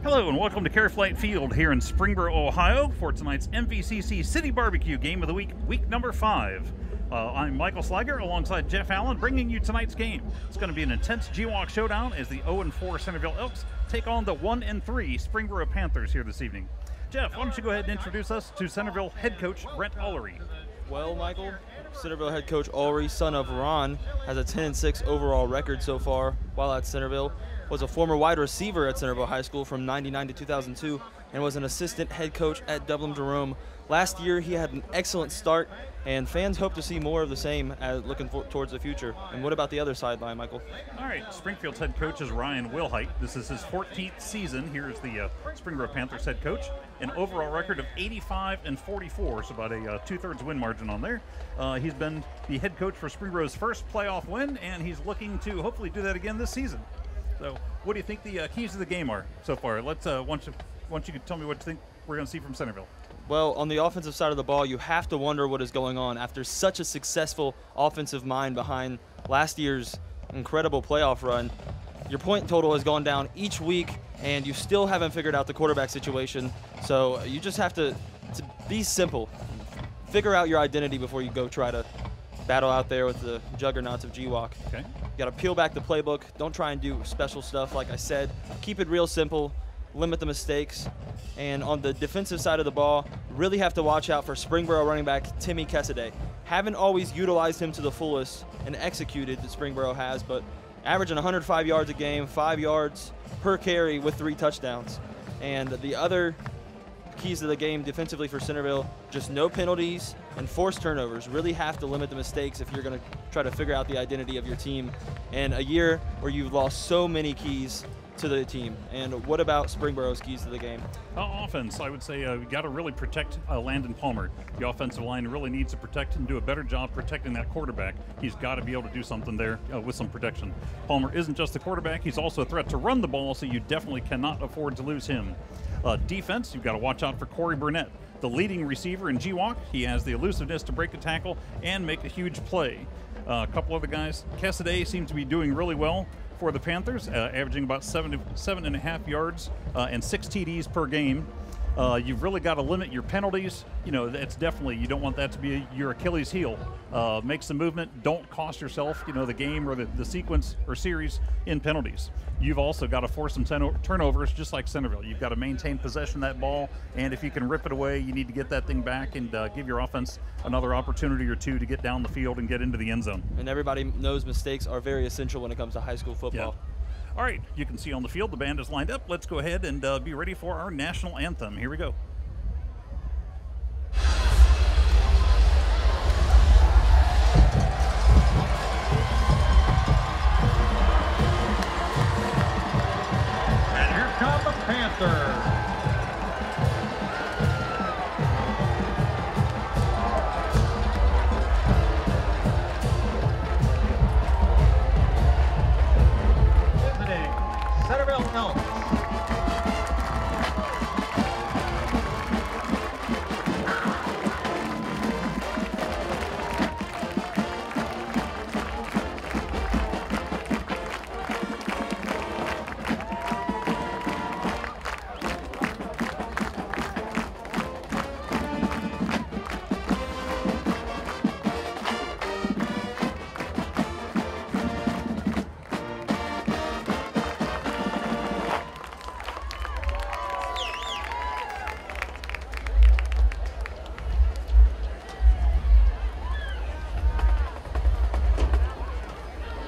Hello and welcome to Care Flight Field here in Springboro, Ohio for tonight's MVCC City Barbecue Game of the Week, week number 5. I'm Michael Sliger alongside Jeff Allen bringing you tonight's game. It's going to be an intense GWalk showdown as the 0-4 Centerville Elks take on the 1-3 Springboro Panthers here this evening. Jeff, why don't you go ahead and introduce us to Centerville head coach Brent Ullery. Well, Michael, Centerville head coach Ullery, son of Ron, has a 10-6 overall record so far while at Centerville. Was a former wide receiver at Centerville High School from '99 to 2002 and was an assistant head coach at Dublin Jerome. Last year, he had an excellent start, and fans hope to see more of the same as looking towards the future. And what about the other sideline, Michael? All right, Springfield's head coach is Ryan Wilhite. This is his 14th season. Here's the Springboro Panthers head coach. An overall record of 85-44, so about a 2/3 win margin on there. He's been the head coach for Springboro's first playoff win, and he's looking to hopefully do that again this season. So what do you think the keys to the game are so far? Let's once you could tell me what you think we're going to see from Centerville. Well, on the offensive side of the ball, you have to wonder what is going on after such a successful offensive mind behind last year's incredible playoff run. Your point total has gone down each week, and you still haven't figured out the quarterback situation. So you just have to be simple. Figure out your identity before you go try to battle out there with the juggernauts of GWalk. Okay. You got to peel back the playbook. Don't try and do special stuff, like I said. Keep it real simple. Limit the mistakes. And on the defensive side of the ball, really have to watch out for Springboro running back Timmy Kessaday. Haven't always utilized him to the fullest and executed that Springboro has, but averaging 105 yards a game, 5 yards per carry with 3 touchdowns. And the other keys to the game defensively for Centerville, just no penalties and forced turnovers. Really have to limit the mistakes if you're going to try to figure out the identity of your team in a year where you've lost so many keys to the team. And what about Springboro's keys to the game? Offense, I would say we got to really protect Landon Palmer. The offensive line really needs to protect and do a better job protecting that quarterback. He's got to be able to do something there with some protection. Palmer isn't just the quarterback, he's also a threat to run the ball, so you definitely cannot afford to lose him. Defense, you've got to watch out for Corey Burnett, the leading receiver in GWalk. He has the elusiveness to break a tackle and make a huge play. A couple other guys, Kessaday seems to be doing really well for the Panthers, averaging about 7.5 yards and 6 TDs per game. You've really got to limit your penalties. You know, that's definitely, you don't want that to be your Achilles heel. Make some movement. Don't cost yourself, the game or the sequence or series in penalties. You've also got to force some turnovers, just like Centerville. You've got to maintain possession of that ball, and if you can rip it away, you need to get that thing back and give your offense another opportunity or two to get down the field and get into the end zone. And everybody knows mistakes are very essential when it comes to high school football. Yeah. All right, you can see on the field the band is lined up. Let's go ahead and be ready for our national anthem. Here we go. And here come the Panthers. Centerville Elks.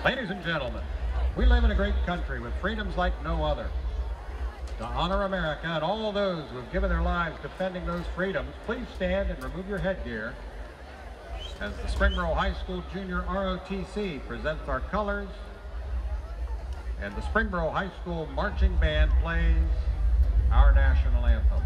Ladies and gentlemen, we live in a great country with freedoms like no other. To honor America and all those who have given their lives defending those freedoms, please stand and remove your headgear as the Springboro High School Junior ROTC presents our colors and the Springboro High School Marching Band plays our national anthem.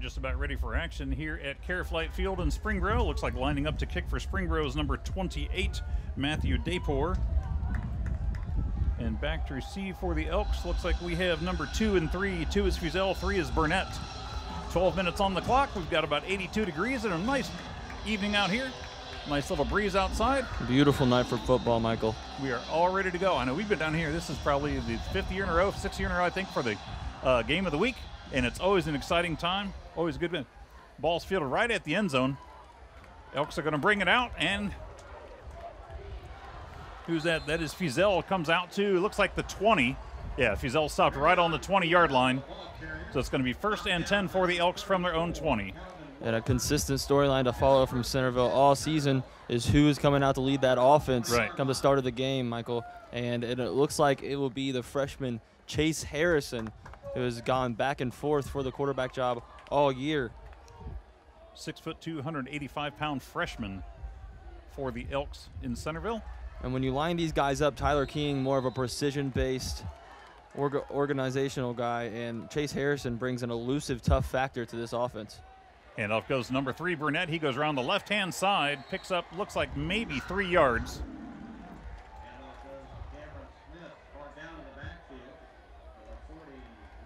just about ready for action here at Careflight Field in Springboro. Looks like lining up to kick for Springboro is number 28, Matthew Dapor. And back to receive for the Elks. Looks like we have number 2 and 3. 2 is Fuzel, 3 is Burnett. 12 minutes on the clock. We've got about 82 degrees and a nice evening out here. Nice little breeze outside. Beautiful night for football, Michael. We are all ready to go. I know we've been down here. This is probably the 5th year in a row, 6th year in a row, I think, for the game of the week. And it's always an exciting time. Always a good win. Ball's fielded right at the end zone. Elks are going to bring it out. And who's that? That is Fuzel. Comes out to, looks like the 20. Yeah, Fuzel stopped right on the 20-yard line. So it's going to be 1st and 10 for the Elks from their own 20. And a consistent storyline to follow from Centerville all season is who is coming out to lead that offense come the start of the game, Michael. And it looks like it will be the freshman Chase Harrison, who has gone back and forth for the quarterback job all year. 6'2", 285-pound freshman for the Elks in Centerville. And when you line these guys up, Tyler King, more of a precision-based organizational guy, and Chase Harrison brings an elusive, tough factor to this offense. And off goes number 3, Burnett. He goes around the left-hand side, picks up, looks like maybe 3 yards.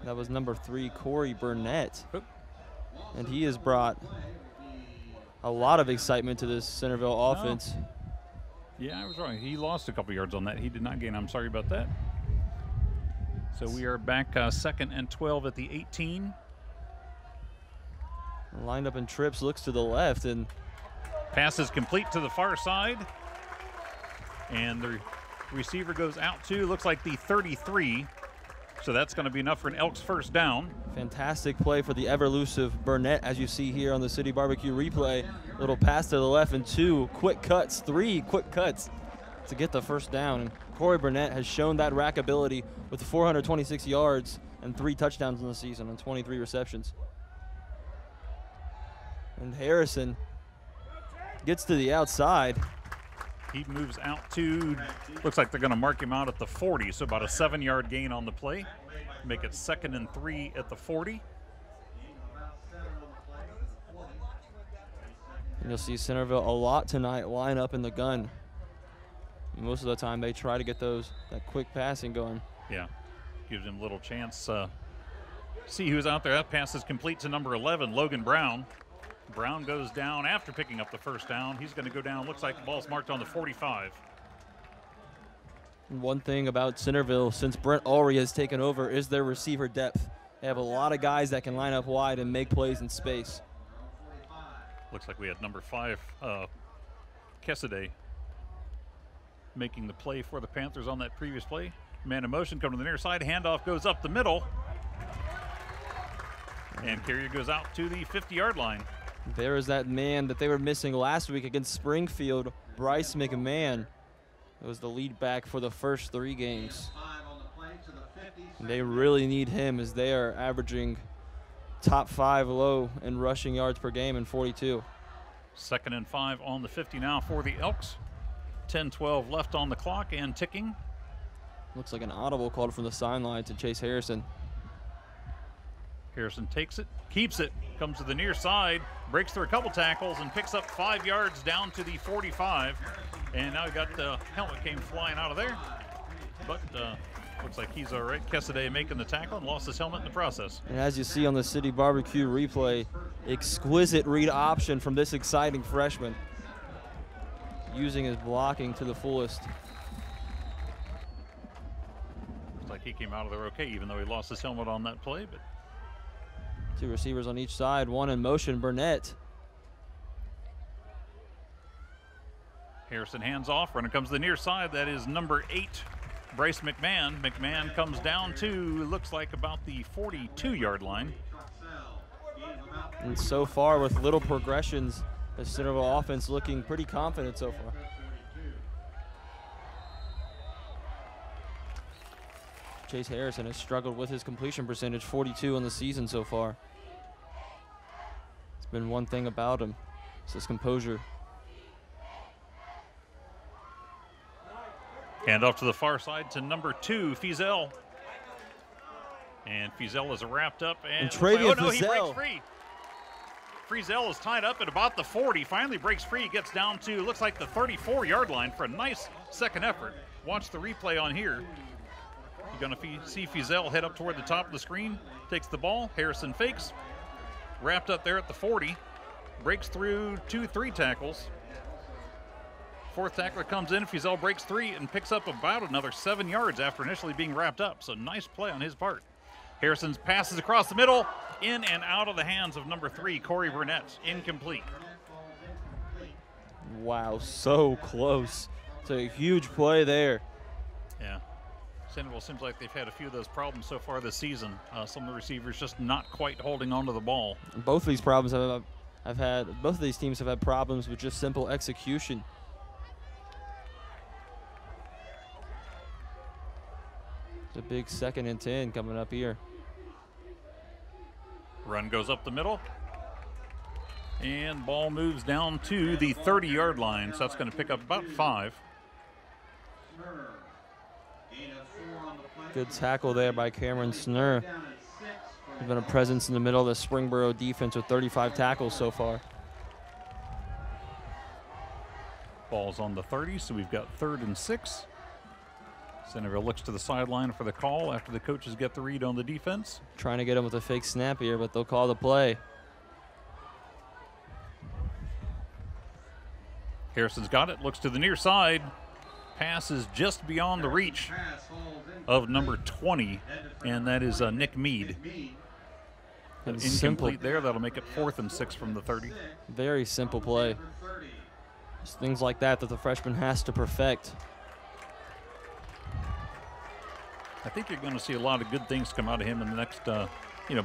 That was number 3, Corey Burnett. And he has brought a lot of excitement to this Centerville offense. Yeah, I was wrong. He lost a couple yards on that. He did not gain. I'm sorry about that. So we are back 2nd and 12 at the 18. Lined up in trips, looks to the left, and pass is complete to the far side. And the receiver goes out to, looks like the 33. So that's going to be enough for an Elks first down. Fantastic play for the ever-elusive Burnett, as you see here on the City Barbecue replay. Little pass to the left and 2 quick cuts, 3 quick cuts to get the first down. And Corey Burnett has shown that rack ability with 426 yards and 3 touchdowns in the season on 23 receptions. And Harrison gets to the outside. He moves out to, looks like they're going to mark him out at the 40, so about a 7-yard gain on the play. Make it 2nd and 3 at the 40. And you'll see Centerville a lot tonight line up in the gun. Most of the time they try to get that quick passing going. Yeah, gives him a little chance. See who's out there. That pass is complete to number 11, Logan Brown. Brown goes down after picking up the first down. He's going to go down. Looks like the ball's marked on the 45. And one thing about Centerville, since Brent Ulrey has taken over, is their receiver depth. They have a lot of guys that can line up wide and make plays in space. Looks like we had number 5, Kessaday, making the play for the Panthers on that previous play. Man in motion, come to the near side. Handoff goes up the middle. And carrier goes out to the 50-yard line. There is that man that they were missing last week against Springfield, Bryce McMahon. It was the lead back for the first 3 games. And they really need him, as they are averaging top 5 low in rushing yards per game in 42. 2nd and 5 on the 50 now for the Elks. 10-12 left on the clock and ticking. Looks like an audible called from the sideline to Chase Harrison. Harrison takes it, keeps it, comes to the near side, breaks through a couple tackles, and picks up 5 yards down to the 45. And now we got the helmet came flying out of there. But looks like he's all right. Kessaday making the tackle and lost his helmet in the process. And as you see on the City Barbecue replay, exquisite read option from this exciting freshman, using his blocking to the fullest. Looks like he came out of there okay, even though he lost his helmet on that play. But 2 receivers on each side, 1 in motion, Burnett. Harrison hands off, runner comes to the near side. That is number 8, Bryce McMahon. McMahon comes down to, looks like about the 42-yard line. And so far, with little progressions, the Centerville offense looking pretty confident so far. Chase Harrison has struggled with his completion percentage, 42 in the season so far. It's been one thing about him, it's his composure. Hand off to the far side to number 2, Fuzel. And Fuzel is wrapped up. And Travian oh no, he Fuzel. breaks free. Friesel is tied up at about the 40. Finally breaks free, gets down to, looks like the 34-yard line for a nice second effort. Watch the replay on here. You're going to see Friesel head up toward the top of the screen, takes the ball, Harrison fakes, wrapped up there at the 40, breaks through 2-3 tackles. Fourth tackler comes in, Friesel breaks 3 and picks up about another 7 yards after initially being wrapped up. So nice play on his part. Harrison's passes across the middle, in and out of the hands of number 3, Corey Burnett, incomplete. Wow, so close. It's a huge play there. Yeah. Centerville seems like they've had a few of those problems so far this season. Some of the receivers just not quite holding on to the ball. Both of these problems both of these teams have had problems with just simple execution. It's a big 2nd and 10 coming up here. Run goes up the middle. And ball moves down to the 30-yard line. So that's going to pick up about 5. Good tackle there by Cameron Snurr. He's been a presence in the middle of the Springboro defense with 35 tackles so far. Ball's on the 30, so we've got 3rd and 6. Centerville looks to the sideline for the call after the coaches get the read on the defense. Trying to get him with a fake snap here, but they'll call the play. Harrison's got it, looks to the near side. Pass is just beyond the reach of number 20, and that is Nick Mead. Incomplete there. That'll make it 4th and 6 from the 30. Very simple play. Just things like that the freshman has to perfect. I think you're going to see a lot of good things come out of him in the next,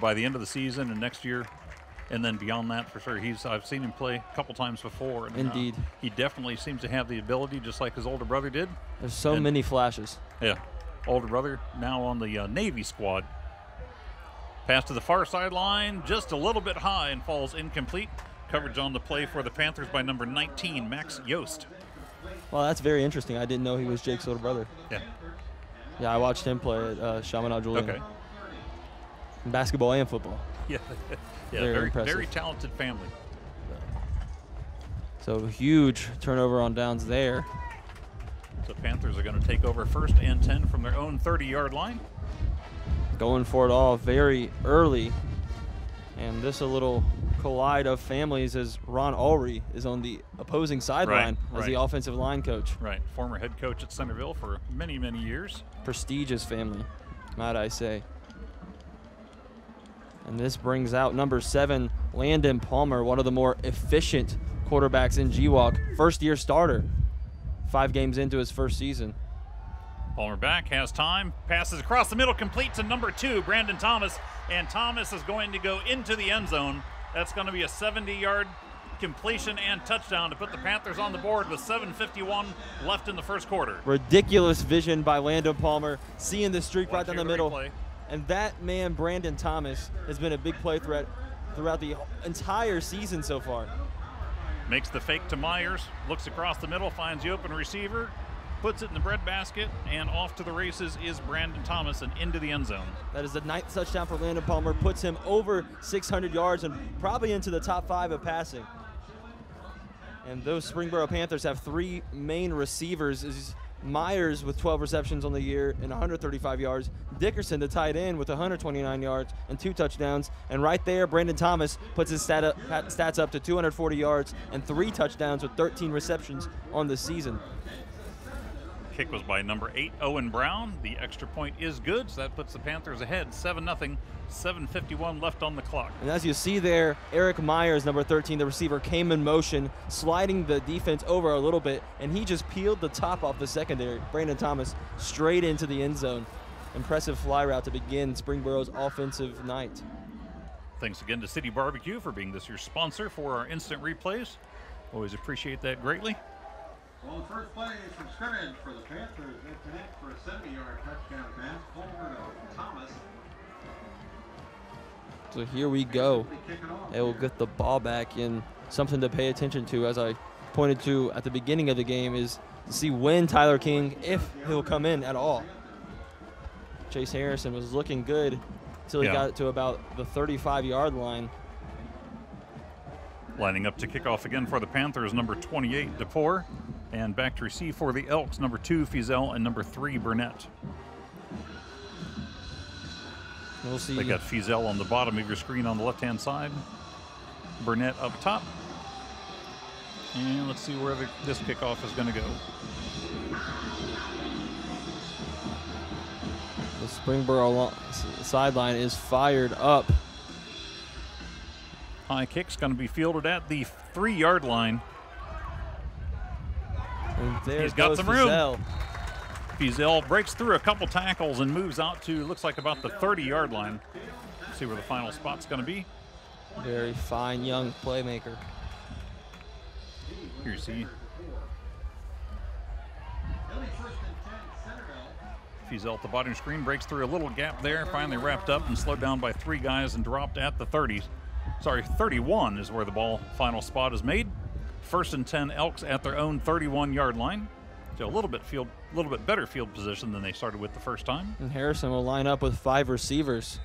by the end of the season and next year, and then beyond that for sure. I've seen him play a couple times before. And, indeed. He definitely seems to have the ability, just like his older brother did. There's so many flashes. Yeah. Older brother now on the Navy squad. Pass to the far sideline, just a little bit high and falls incomplete. Coverage on the play for the Panthers by number 19, Max Yost. Well, that's very interesting. I didn't know he was Jake's older brother. Yeah. Yeah, I watched him play at Chaminade Julian. Okay. Basketball and football. Yeah, very talented family. So huge turnover on downs there. So Panthers are going to take over 1st and 10 from their own 30-yard line. Going for it all very early. And this a little collide of families as Ron Ulrey is on the opposing sideline as the offensive line coach. Right, former head coach at Centerville for many, many years. Prestigious family, might I say. And this brings out number 7, Landon Palmer, one of the more efficient quarterbacks in GWalk. First-year starter, 5 games into his first season. Palmer back, has time, passes across the middle, complete to number 2, Brandon Thomas, and Thomas is going to go into the end zone. That's going to be a 70-yard completion and touchdown to put the Panthers on the board with 7:51 left in the first quarter. Ridiculous vision by Landon Palmer, seeing the streak right down the middle. Replay. And that man, Brandon Thomas, has been a big play threat throughout the entire season so far. Makes the fake to Myers, looks across the middle, finds the open receiver, puts it in the breadbasket, and off to the races is Brandon Thomas and into the end zone. That is the 9th touchdown for Landon Palmer, puts him over 600 yards and probably into the top 5 of passing. And those Springboro Panthers have 3 main receivers. Is Myers with 12 receptions on the year and 135 yards. Dickerson, the tight end, with 129 yards and 2 touchdowns. And right there, Brandon Thomas puts his stats up to 240 yards and 3 touchdowns with 13 receptions on the season. Kick was by number 8, Owen Brown. The extra point is good, so that puts the Panthers ahead 7-0. 7:51 left on the clock. And as you see there, Eric Myers, number 13, the receiver, came in motion, sliding the defense over a little bit, and he just peeled the top off the secondary. Brandon Thomas straight into the end zone. Impressive fly route to begin Springboro's offensive night. Thanks again to City Barbecue for being this year's sponsor for our instant replays. Always appreciate that greatly. Well, the first play is from scrimmage for the Panthers. They connect for a 70-yard touchdown pass. Palmer to Thomas. So here we go. They will get the ball back in. Something to pay attention to, as I pointed to at the beginning of the game, is to see when Tyler King, if he'll come in at all. Chase Harrison was looking good until he got it to about the 35-yard line. Lining up to kick off again for the Panthers, number 28, DePore. And back to receive for the Elks, number 2, Fizel, and number 3, Burnett. We'll see. They got Fizel on the bottom of your screen on the left-hand side. Burnett up top. And let's see where this kickoff is going to go. The Springboro sideline is fired up. High kick's going to be fielded at the 3-yard line. And there He's got goes some room. Fizel. Fizel breaks through a couple tackles and moves out to, looks like about the 30-yard line. Let's see where the final spot's going to be. Very fine young playmaker. Here you see Fizel at the bottom screen, breaks through a little gap there, finally wrapped up and slowed down by 3 guys and dropped at the 31 is where the ball final spot is made. 1st and 10 Elks at their own 31-yard line. So a little bit better field position than they started with the first time. And Harrison will line up with 5 receivers.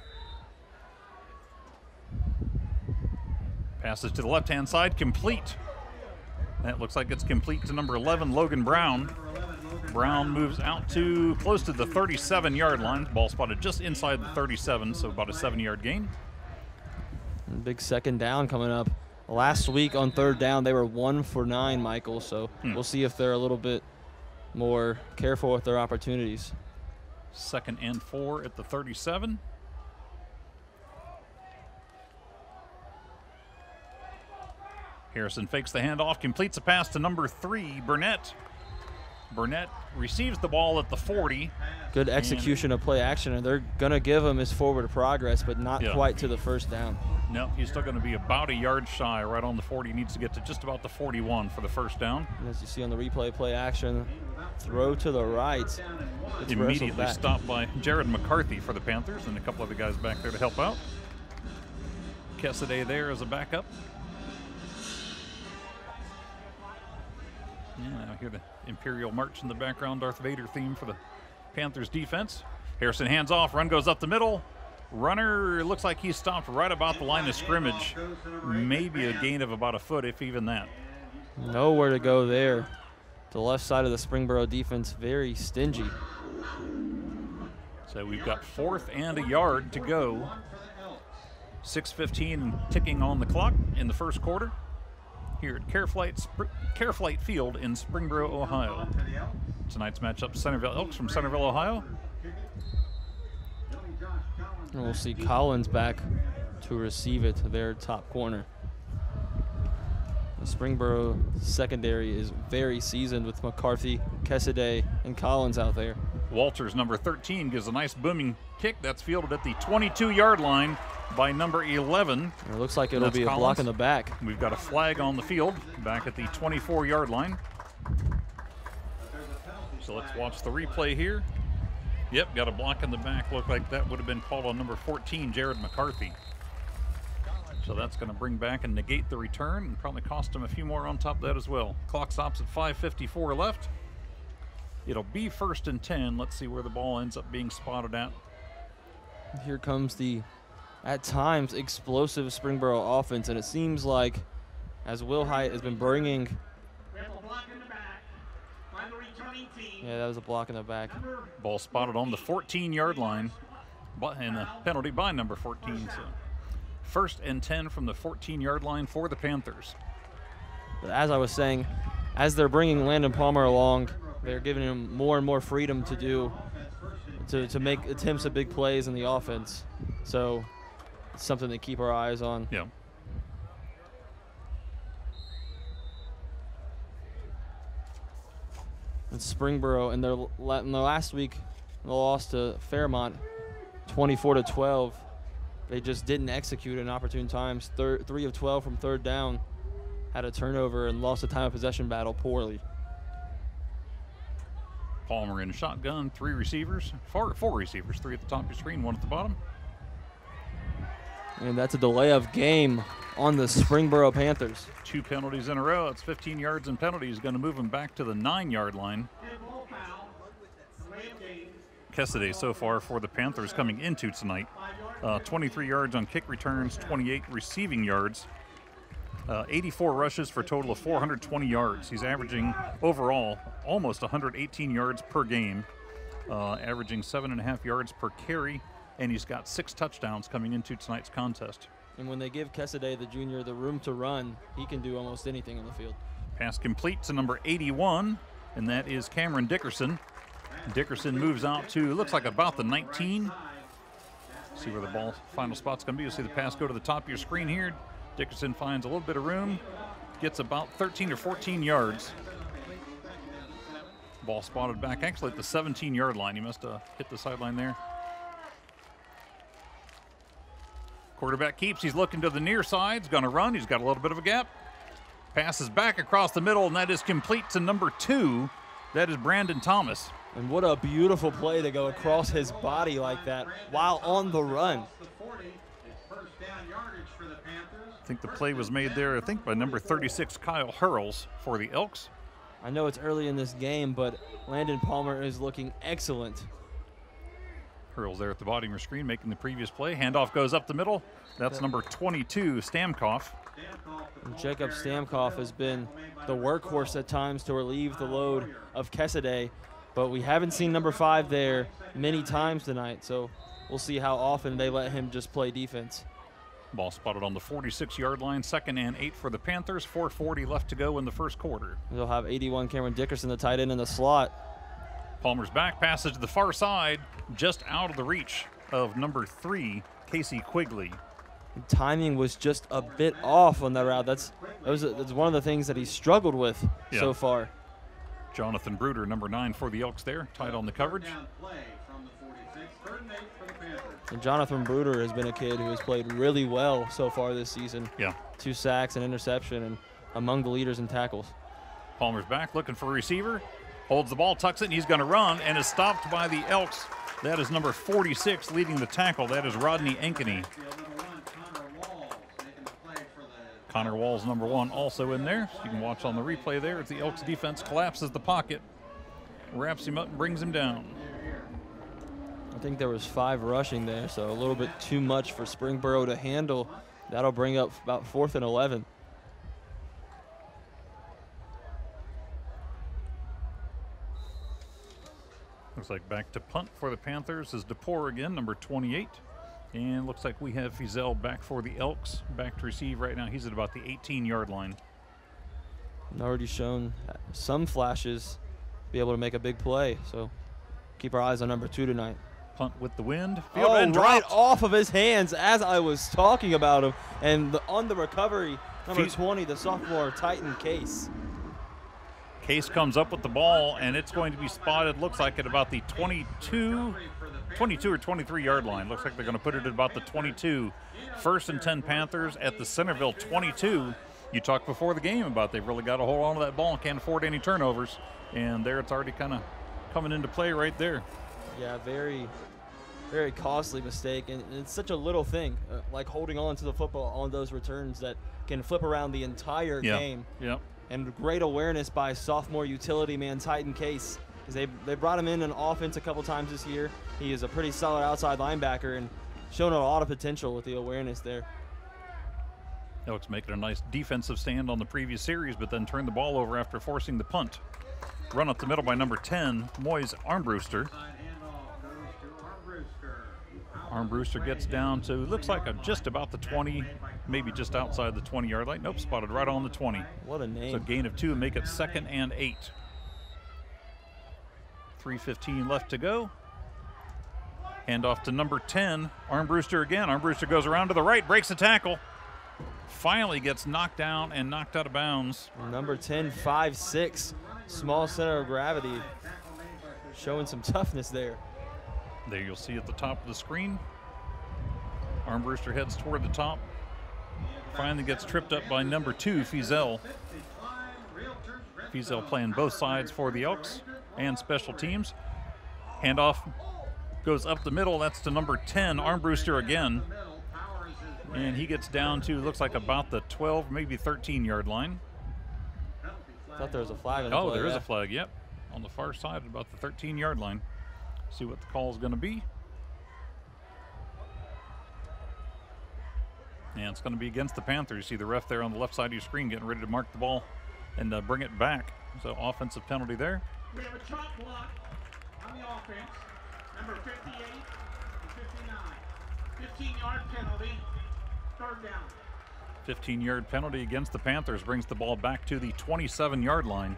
Passes to the left-hand side, complete. That looks like it's complete to number 11, Logan Brown. Brown moves out to close to the 37-yard line. Ball spotted just inside the 37, so about a 7-yard gain. And big 2nd down coming up. Last week on 3rd down, they were 1 for 9, Michael, so we'll see if they're a little bit more careful with their opportunities. 2nd and 4 at the 37. Harrison fakes the handoff, completes a pass to number 3, Burnett. Burnett receives the ball at the 40. Good execution of play action, and they're going to give him his forward progress, but not quite to the 1st down. No, he's still going to be about a yard shy, right on the 40. He needs to get to just about the 41 for the 1st down. And as you see on the replay, play action, throw to the right. It's immediately stopped by Jared McCarthy for the Panthers, and a couple other guys back there to help out. Kessaday there as a backup. Yeah, I hear the Imperial March in the background, Darth Vader theme for the Panthers defense. Harrison hands off, run goes up the middle. Runner looks like he stopped right about the line of scrimmage. Maybe a gain of about a foot, if even that. Nowhere to go there. The left side of the Springboro defense, very stingy. So we've got 4th and a yard to go. 6:15 ticking on the clock in the 1st quarter here at Careflight Field in Springboro, Ohio. Tonight's matchup, Centerville Elks from Centerville, Ohio. And we'll see Collins back to receive it to their top corner. The Springboro secondary is very seasoned with McCarthy, Kessaday, and Collins out there. Walters, number 13, gives a nice booming kick. That's fielded at the 22-yard line by number 11. And it looks like it'll be a block in the back. We've got a flag on the field back at the 24-yard line. So let's watch the replay here. Yep, got a block in the back. Looked like that would have been called on number 14, Jared McCarthy. So that's going to bring back and negate the return and probably cost him a few more on top of that as well. Clock stops at 5:54 left. It'll be 1st and 10. Let's see where the ball ends up being spotted at. Here comes the, at times, explosive Springboro offense, and it seems like as Will Hyatt has been bringing. Yeah, that was a block in the back. Ball spotted on the 14-yard line, and a penalty by number 14. So 1st and 10 from the 14-yard line for the Panthers. But as I was saying, as they're bringing Landon Palmer along, they're giving him more and more freedom to make attempts at big plays in the offense. So it's something to keep our eyes on. Yeah. And Springboro in their last week, they lost to Fairmont 24-12. They just didn't execute in opportune times. 3 of 12 from 3rd down, had a turnover and lost a time of possession battle poorly. Palmer in shotgun, 4 receivers, 3 at the top of your screen, 1 at the bottom. And that's a delay of game on the Springboro Panthers. 2 penalties in a row. It's 15 yards in penalties. Going to move him back to the 9-yard line. Kessaday so far for the Panthers coming into tonight. 23 yards on kick returns, 28 receiving yards. 84 rushes for a total of 420 yards. He's averaging overall almost 118 yards per game, averaging 7.5 yards per carry, and he's got 6 touchdowns coming into tonight's contest. And when they give Kesaday, the junior, the room to run, he can do almost anything on the field. Pass complete to number 81, and that is Cameron Dickerson. Dickerson moves out to, looks like about the 19. See where the ball final spot's going to be. You'll see the pass go to the top of your screen here. Dickerson finds a little bit of room, gets about 13 or 14 yards. Ball spotted back actually at the 17-yard line. He must have hit the sideline there. Quarterback keeps. He's looking to the near side. He's going to run. He's got a little bit of a gap. Passes back across the middle, and that is complete to number 2. That is Brandon Thomas. And what a beautiful play to go across his body like that while on the run. I think the play was made there, I think, by number 36, Kyle Hurls for the Elks. I know it's early in this game, but Landon Palmer is looking excellent. Hurls there at the bottom of your screen making the previous play. Handoff goes up the middle. That's number 22, Stamkos. And Jacob Stamkos has been the workhorse at times to relieve the load of Kesaday, but we haven't seen number 5 there many times tonight, so we'll see how often they let him just play defense. Ball spotted on the 46-yard line, 2nd and 8 for the Panthers. 4:40 left to go in the first quarter. They'll have 81 Cameron Dickerson, the tight end, in the slot. Palmer's back, passes to the far side, just out of the reach of number 3, Casey Quigley. Timing was just a bit off on that route. That's one of the things that he struggled with so far. Jonathan Bruder, number 9 for the Elks there, tight on the coverage. And Jonathan Bruder has been a kid who has played really well so far this season. 2 sacks, an interception, and among the leaders in tackles. Palmer's back, looking for a receiver. Holds the ball, tucks it, and he's going to run, and is stopped by the Elks. That is number 46 leading the tackle. That is Rodney Ankeny. Connor Walls, number 1, also in there. So you can watch on the replay there as the Elks defense collapses the pocket, wraps him up and brings him down. I think there was 5 rushing there, so a little bit too much for Springboro to handle. That'll bring up about 4th and 11. Looks like back to punt for the Panthers is DePore again, number 28. And looks like we have Fizel back for the Elks. Back to receive right now. He's at about the 18-yard line. Already shown some flashes, be able to make a big play. So keep our eyes on number 2 tonight. Punt with the wind. Right off of his hands as I was talking about him. And on the recovery, number 20, the sophomore Titan Case. Case comes up with the ball, and it's going to be spotted, looks like, at about the 22 or 23-yard line. Looks like they're going to put it at about the 22. 1st and 10 Panthers at the Centerville 22. You talked before the game about they've really got to hold on to that ball and can't afford any turnovers. And there it's already kind of coming into play right there. Yeah, very, very costly mistake. And it's such a little thing, like holding on to the football on those returns that can flip around the entire game. Yep. And great awareness by sophomore utility man Titan Case. They brought him in an offense a couple times this year. He is a pretty solid outside linebacker and shown a lot of potential with the awareness there. Elks making a nice defensive stand on the previous series, but then turned the ball over after forcing the punt. Run up the middle by number 10, Moise Armbruster. Armbruster gets down to, looks like just about the 20, maybe just outside the 20-yard line. Nope, spotted right on the 20. What a name. So gain of 2 and make it 2nd and 8. 3:15 left to go. Hand off to number 10, Armbruster again. Armbruster goes around to the right, breaks the tackle. Finally gets knocked down and knocked out of bounds. Number 10, 5'6", small center of gravity. Showing some toughness there. There you'll see at the top of the screen. Armbruster heads toward the top. Finally gets tripped up by number 2, Fizel. Fizel playing both sides for the Elks and special teams. Handoff goes up the middle. That's to number 10, Armbruster again. And he gets down to, looks like about the 12, maybe 13-yard line. Thought there was a flag on the play. There is a flag, yep. On the far side at about the 13-yard line. See what the call is going to be. And it's going to be against the Panthers. You see the ref there on the left side of your screen getting ready to mark the ball and bring it back. So offensive penalty there. We have a chop block on the offense, number 58 and 59. 15-yard penalty, third down. 15-yard penalty against the Panthers brings the ball back to the 27-yard line.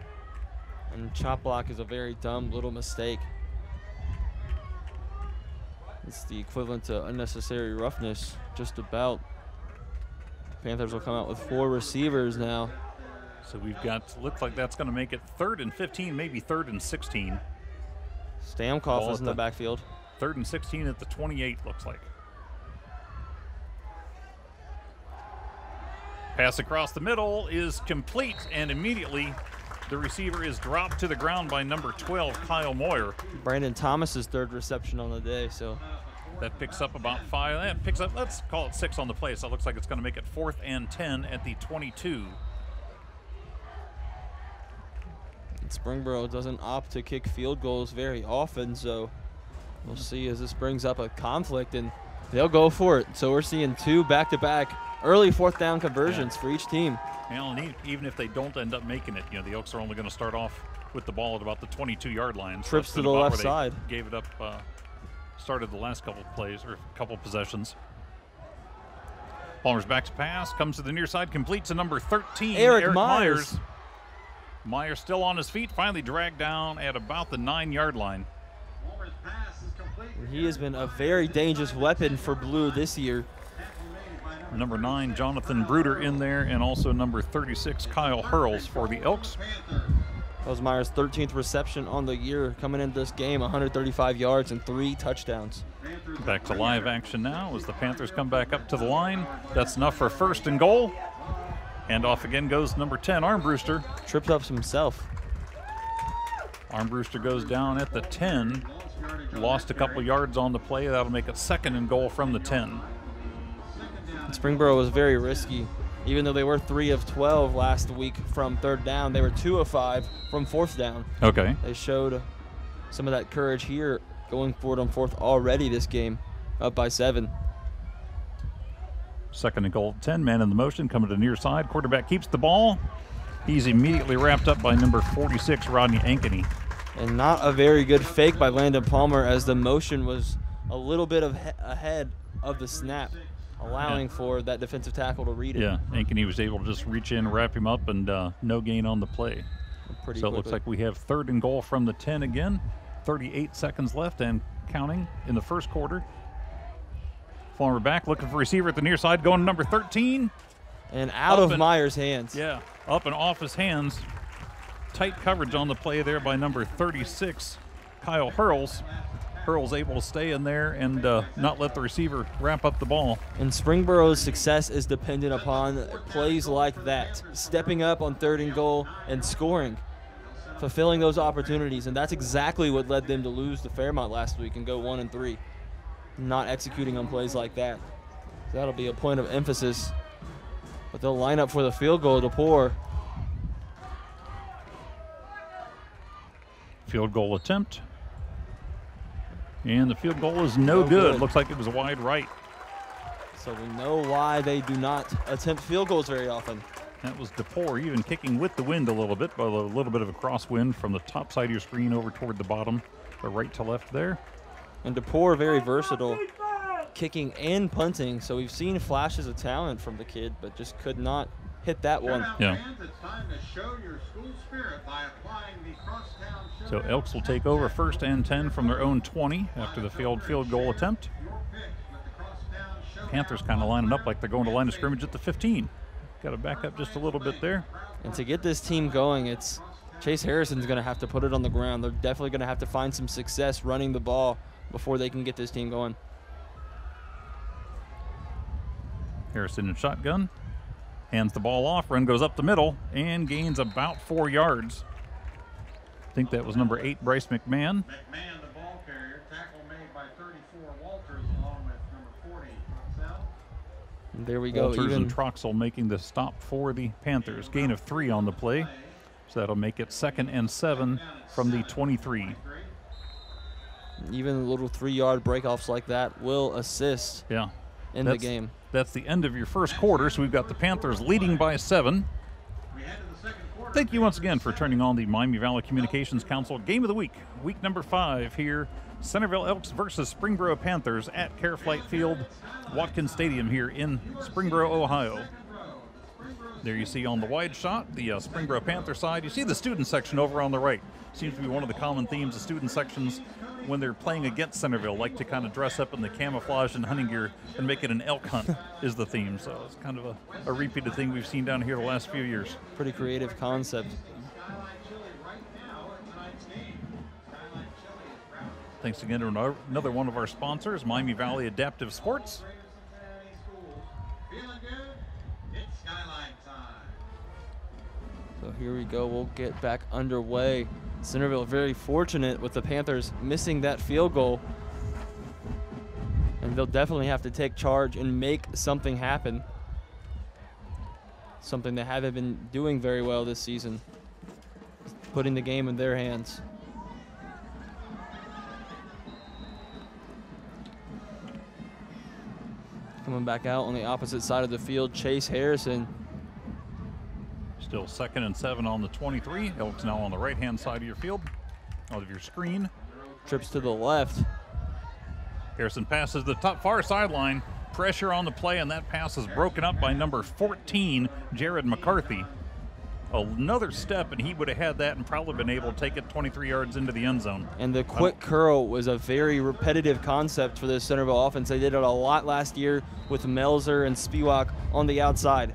And chop block is a very dumb little mistake. It's the equivalent to unnecessary roughness, just about. Panthers will come out with 4 receivers now. So we've got, looks like that's going to make it 3rd and 15, maybe 3rd and 16. Stamkos is in the backfield. 3rd and 16 at the 28, looks like. Pass across the middle is complete, and immediately the receiver is dropped to the ground by number 12, Kyle Moyer. Brandon Thomas's 3rd reception on the day, so. That picks up about 5. That picks up, let's call it 6 on the play. So it looks like it's going to make it 4th and 10 at the 22. Springboro doesn't opt to kick field goals very often, so we'll see as this brings up a conflict, and they'll go for it. So we're seeing 2 back-to-back early 4th down conversions for each team. And even if they don't end up making it, the Elks are only going to start off with the ball at about the 22-yard line. Trips So to the left side. Gave it up, started the last couple of plays, or couple of possessions. Palmer's back to pass, comes to the near side, completes to number 13, Eric Myers. Myers still on his feet, finally dragged down at about the 9-yard line. He has been a very dangerous weapon for Blue this year. Number 9, Jonathan Bruder in there, and also number 36, Kyle Hurls for the Elks. That was Myers' 13th reception on the year coming into this game, 135 yards and 3 touchdowns. Back to live action now as the Panthers come back up to the line. That's enough for 1st and goal. And off again goes number 10, Armbruster. Tripped up himself. Armbruster goes down at the 10. Lost a couple yards on the play. That'll make it 2nd and goal from the 10. Springboro was very risky. Even though they were 3 of 12 last week from 3rd down, they were 2 of 5 from 4th down. Okay. They showed some of that courage here going forward on 4th already this game, up by 7. 2nd and goal, 10, man in the motion, coming to the near side. Quarterback keeps the ball. He's immediately wrapped up by number 46, Rodney Ankeny. And not a very good fake by Landon Palmer, as the motion was a little bit ahead of the snap, allowing for that defensive tackle to read it. Yeah, Ankeny was able to just reach in, wrap him up, and no gain on the play. So it looks like we have 3rd and goal from the 10 again. 38 seconds left and counting in the 1st quarter. Palmer back, looking for receiver at the near side, going to number 13. And out of Myers' hands. Yeah, up and off his hands. Tight coverage on the play there by number 36, Kyle Hurls. Hurls able to stay in there and not let the receiver wrap up the ball. And Springboro's success is dependent upon plays like that, stepping up on 3rd and goal and scoring, fulfilling those opportunities. And that's exactly what led them to lose to Fairmont last week and go 1-3. Not executing on plays like that. So that'll be a point of emphasis. But they'll line up for the field goal to pour. Field goal attempt. And the field goal is no good. Looks like it was a wide right. So we know why they do not attempt field goals very often. That was DePore, even kicking with the wind a little bit, but a little bit of a crosswind from the top side of your screen over toward the bottom, the right to left there. And DePore very versatile, kicking and punting. So we've seen flashes of talent from the kid, but just could not hit that one. Yeah. So Elks will take over 1st and 10 from their own 20 after the failed field goal attempt. Panthers kind of lining up like they're going to line of scrimmage at the 15. Got to back up just a little bit there. And to get this team going, it's Chase Harrison's going to have to put it on the ground. They're definitely going to have to find some success running the ball before they can get this team going. Harrison in shotgun. Hands the ball off. Run goes up the middle and gains about 4 yards. I think that was number 8, Bryce McMahon. McMahon, the ball carrier. Tackle made by 34, Walters, along with number 40, Troxell. There we go. Walters and Troxell making the stop for the Panthers. Gain of 3 on the play. So that'll make it 2nd and 7 from the 23. Even little 3-yard breakoffs like that will assist in the game. That's the end of your first quarter, so we've got the Panthers leading by 7. Thank you once again for turning on the Miami Valley Communications Council Game of the Week. Week number 5 here, Centerville Elks versus Springboro Panthers at Careflight Field, Watkins Stadium here in Springboro, Ohio. There you see on the wide shot, the Springboro Panther side. You see the student section over on the right. Seems to be one of the common themes of student sections when they're playing against Centerville, like to kind of dress up in the camouflage and hunting gear and make it an elk hunt is the theme. So it's kind of a repeated thing we've seen down here the last few years. Pretty creative concept. Thanks again to another one of our sponsors, Miami Valley Adaptive Sports. So here we go. We'll get back underway. Centerville very fortunate with the Panthers missing that field goal. And they'll definitely have to take charge and make something happen. Something they haven't been doing very well this season. Putting the game in their hands. Coming back out on the opposite side of the field, Chase Harrison. Still 2nd and 7 on the 23. Elks now on the right-hand side of your field, out of your screen. Trips to the left. Harrison passes the top far sideline. Pressure on the play, and that pass is broken up by number 14, Jared McCarthy. Another step, and he would have had that and probably been able to take it 23 yards into the end zone. And the quick curl was a very repetitive concept for the Centerville offense. They did it a lot last year with Melzer and Spiewak on the outside.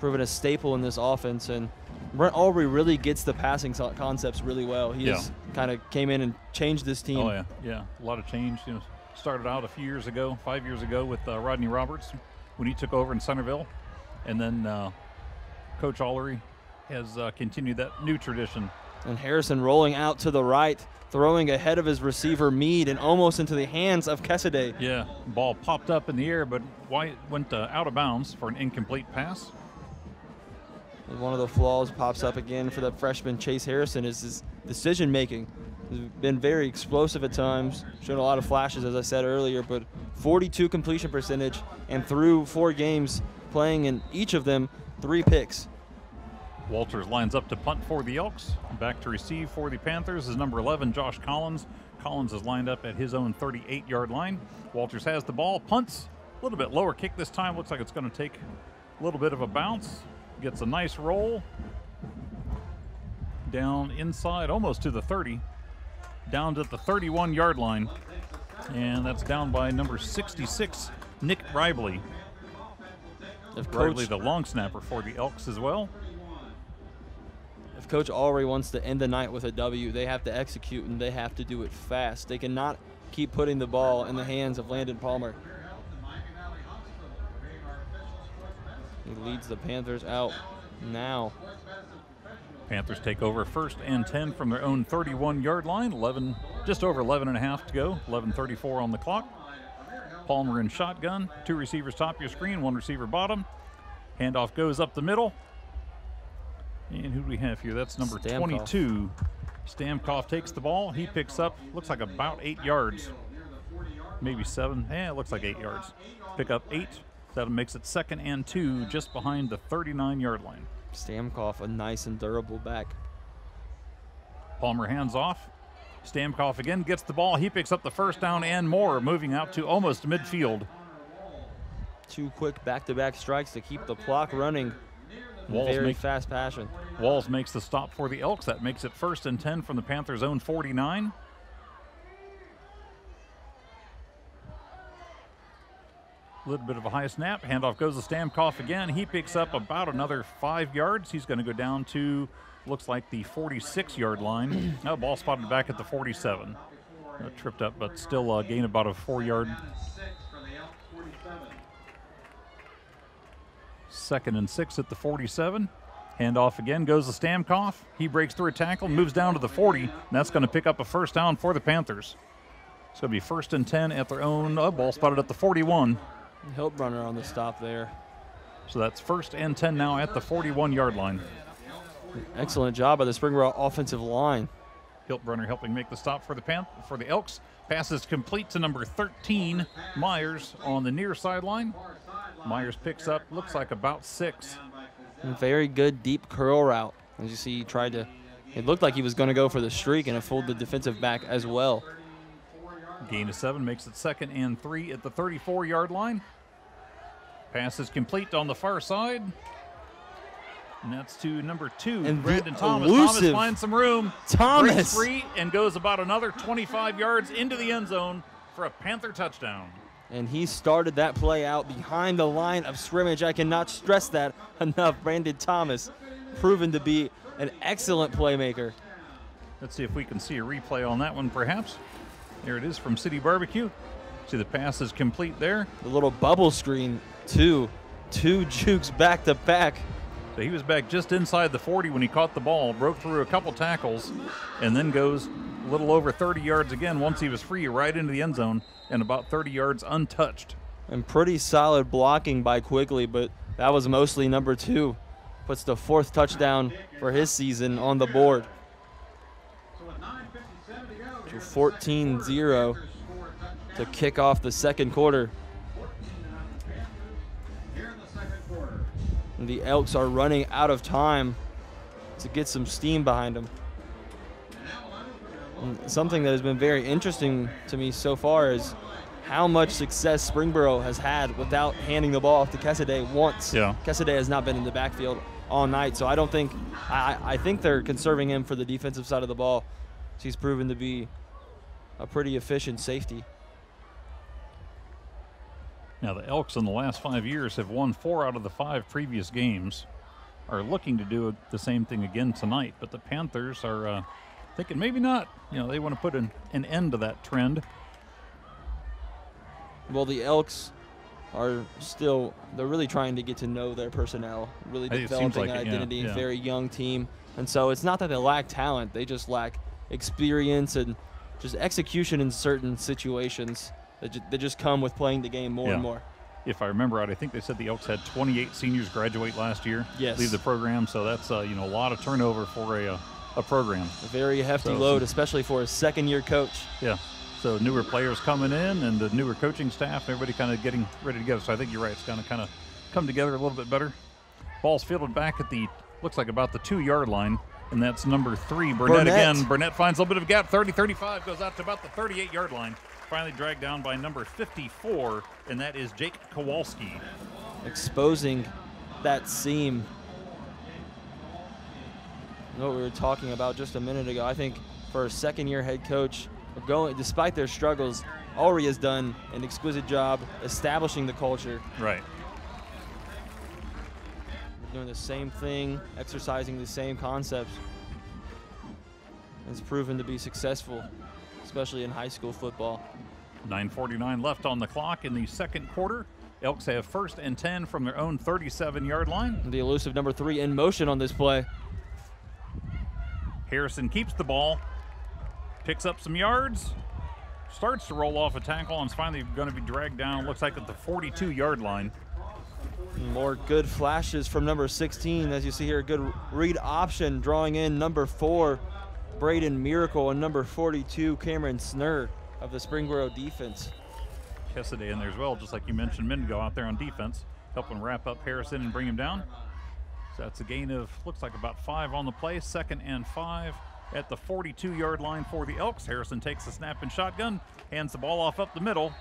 Proven a staple in this offense, and Brent Aubrey really gets the passing concepts really well. He just kind of came in and changed this team. Oh, yeah, a lot of change. You know, started out a few years ago, 5 years ago with Rodney Roberts when he took over in Centerville, and then Coach Allery has continued that new tradition. And Harrison rolling out to the right, throwing ahead of his receiver Meade and almost into the hands of Kessaday. Yeah, ball popped up in the air, but White went out of bounds for an incomplete pass. And one of the flaws pops up again for the freshman Chase Harrison is his decision making. He's been very explosive at times, shown a lot of flashes as I said earlier, but 42 completion percentage, and through 4 games playing in each of them, 3 picks. Walters lines up to punt for the Elks. Back to receive for the Panthers is number 11, Josh Collins. Collins is lined up at his own 38-yard line. Walters has the ball, punts, a little bit lower kick this time. Looks like it's going to take a little bit of a bounce. Gets a nice roll. Down inside, almost to the 30. Down to the 31-yard line. And that's down by number 66, Nick Ribley. Ribley, the long snapper for the Elks as well. If Coach Allery wants to end the night with a W, they have to execute, and they have to do it fast. They cannot keep putting the ball in the hands of Landon Palmer. He leads the Panthers out now. Panthers take over 1st and 10 from their own 31-yard line. Just over 11 and a half to go. 11:34 on the clock. Palmer in shotgun. 2 receivers top of your screen, 1 receiver bottom. Handoff goes up the middle. And who do we have here? That's number 22. Stamkov takes the ball. He picks up, looks like about 8 yards. Maybe 7. It looks like 8 yards. Pick up 8. That makes it 2nd and 2 just behind the 39-yard line. Stamkov, a nice and durable back. Palmer hands off. Stamkov again gets the ball. He picks up the first down and more, moving out to almost midfield. 2 quick back-to-back strikes to keep the clock running. Very fast passion. Walls makes the stop for the Elks. That makes it 1st and 10 from the Panthers' own 49. A little bit of a high snap. Handoff goes to Stamkov again. He picks up about another 5 yards. He's going to go down to, looks like the 46-yard line. No, ball spotted back at the 47. Tripped up, but still gained about a 4-yard. 2nd and 6 at the 47. Handoff again goes to Stamkov. He breaks through a tackle, moves down to the 40, and that's going to pick up a first down for the Panthers. It's going to be 1st and 10 at their own. Ball spotted at the 41. Hiltbrunner on the stop there. So that's 1st and 10 now at the 41-yard line. Excellent job by the Springboro offensive line. Hiltbrunner helping make the stop for the Elks. Passes complete to number 13, Myers, on the near sideline. Myers picks up, looks like about 6. Very good deep curl route. As you see, he tried to, it looked like he was going to go for the streak, and it fooled the defensive back as well. Gain of 7 makes it 2nd and 3 at the 34-yard line. Pass is complete on the far side. And that's to number 2, and Brandon Thomas. Thomas finds some room. Thomas breaks free and goes about another 25 yards into the end zone for a Panther touchdown. And he started that play out behind the line of scrimmage. I cannot stress that enough. Brandon Thomas, proven to be an excellent playmaker. Let's see if we can see a replay on that one, perhaps. There it is from City Barbecue. See the pass is complete there. The little bubble screen, two jukes back to back. So he was back just inside the 40 when he caught the ball, broke through a couple tackles, and then goes a little over 30 yards again once he was free, right into the end zone, and about 30 yards untouched. And pretty solid blocking by Quigley, but that was mostly number 2. Puts the 4th touchdown for his season on the board. To 14-0 to kick off the second quarter. And the Elks are running out of time to get some steam behind them. And something that has been very interesting to me so far is how much success Springboro has had without handing the ball off to Kessaday once. Yeah. Kessaday has not been in the backfield all night, so I don't think I think they're conserving him for the defensive side of the ball. He's proven to be a pretty efficient safety. Now the Elks in the last 5 years have won 4 out of the 5 previous games, are looking to do the same thing again tonight, but the Panthers are thinking maybe not. You know, they want to put an end to that trend. Well, the Elks are still, they're really trying to get to know their personnel, really developing an identity, yeah. very young team. And so it's not that they lack talent, they just lack experience and just execution in certain situations that just come with playing the game more and more. If I remember right, I think they said the Elks had 28 seniors graduate last year, leave the program, so that's a lot of turnover for a program. A very hefty load, especially for a second-year coach. Yeah. So newer players coming in and the newer coaching staff, everybody kind of getting ready to go. So I think you're right. It's going to kind of come together a little bit better. Ball's fielded back at the, looks like about the 2-yard line, and that's number 3, Burnett again. Burnett finds a little bit of a gap, 30-35, goes out to about the 38-yard line. Finally dragged down by number 54, and that is Jake Kowalski. Exposing that seam. You know what we were talking about just a minute ago. I think for a second-year head coach, despite their struggles, Ulrey has done an exquisite job establishing the culture. Right. We're doing the same thing, exercising the same concepts. It's proven to be successful, especially in high school football. 9:49 left on the clock in the second quarter. Elks have 1st and 10 from their own 37-yard line. The elusive number 3 in motion on this play. Harrison keeps the ball, picks up some yards, starts to roll off a tackle, and is finally going to be dragged down, looks like at the 42-yard line. More good flashes from number 16. As you see here, good read option, drawing in number 4, Braden Miracle, and number 42, Cameron Snur of the Springboro defense. Kessaday in there as well, just like you mentioned a minute ago, out there on defense, helping wrap up Harrison and bring him down. So that's a gain of, looks like about 5 on the play, 2nd and 5 at the 42-yard line for the Elks. Harrison takes the snap and shotgun, hands the ball off up the middle.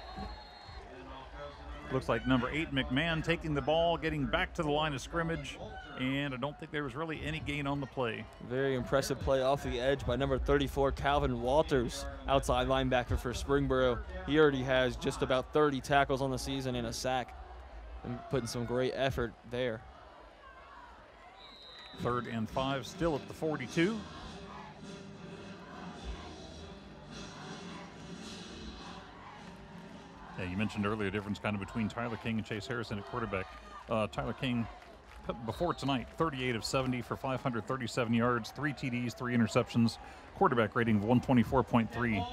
Looks like number 8, McMahon, taking the ball, getting back to the line of scrimmage, and I don't think there was really any gain on the play. Very impressive play off the edge by number 34, Calvin Walters, outside linebacker for Springboro. He already has just about 30 tackles on the season and a sack, and putting some great effort there. 3rd and 5, still at the 42. Yeah, you mentioned earlier the difference kind of between Tyler King and Chase Harrison at quarterback. Tyler King, before tonight, 38 of 70 for 537 yards, 3 TDs, 3 interceptions, quarterback rating of 124.3.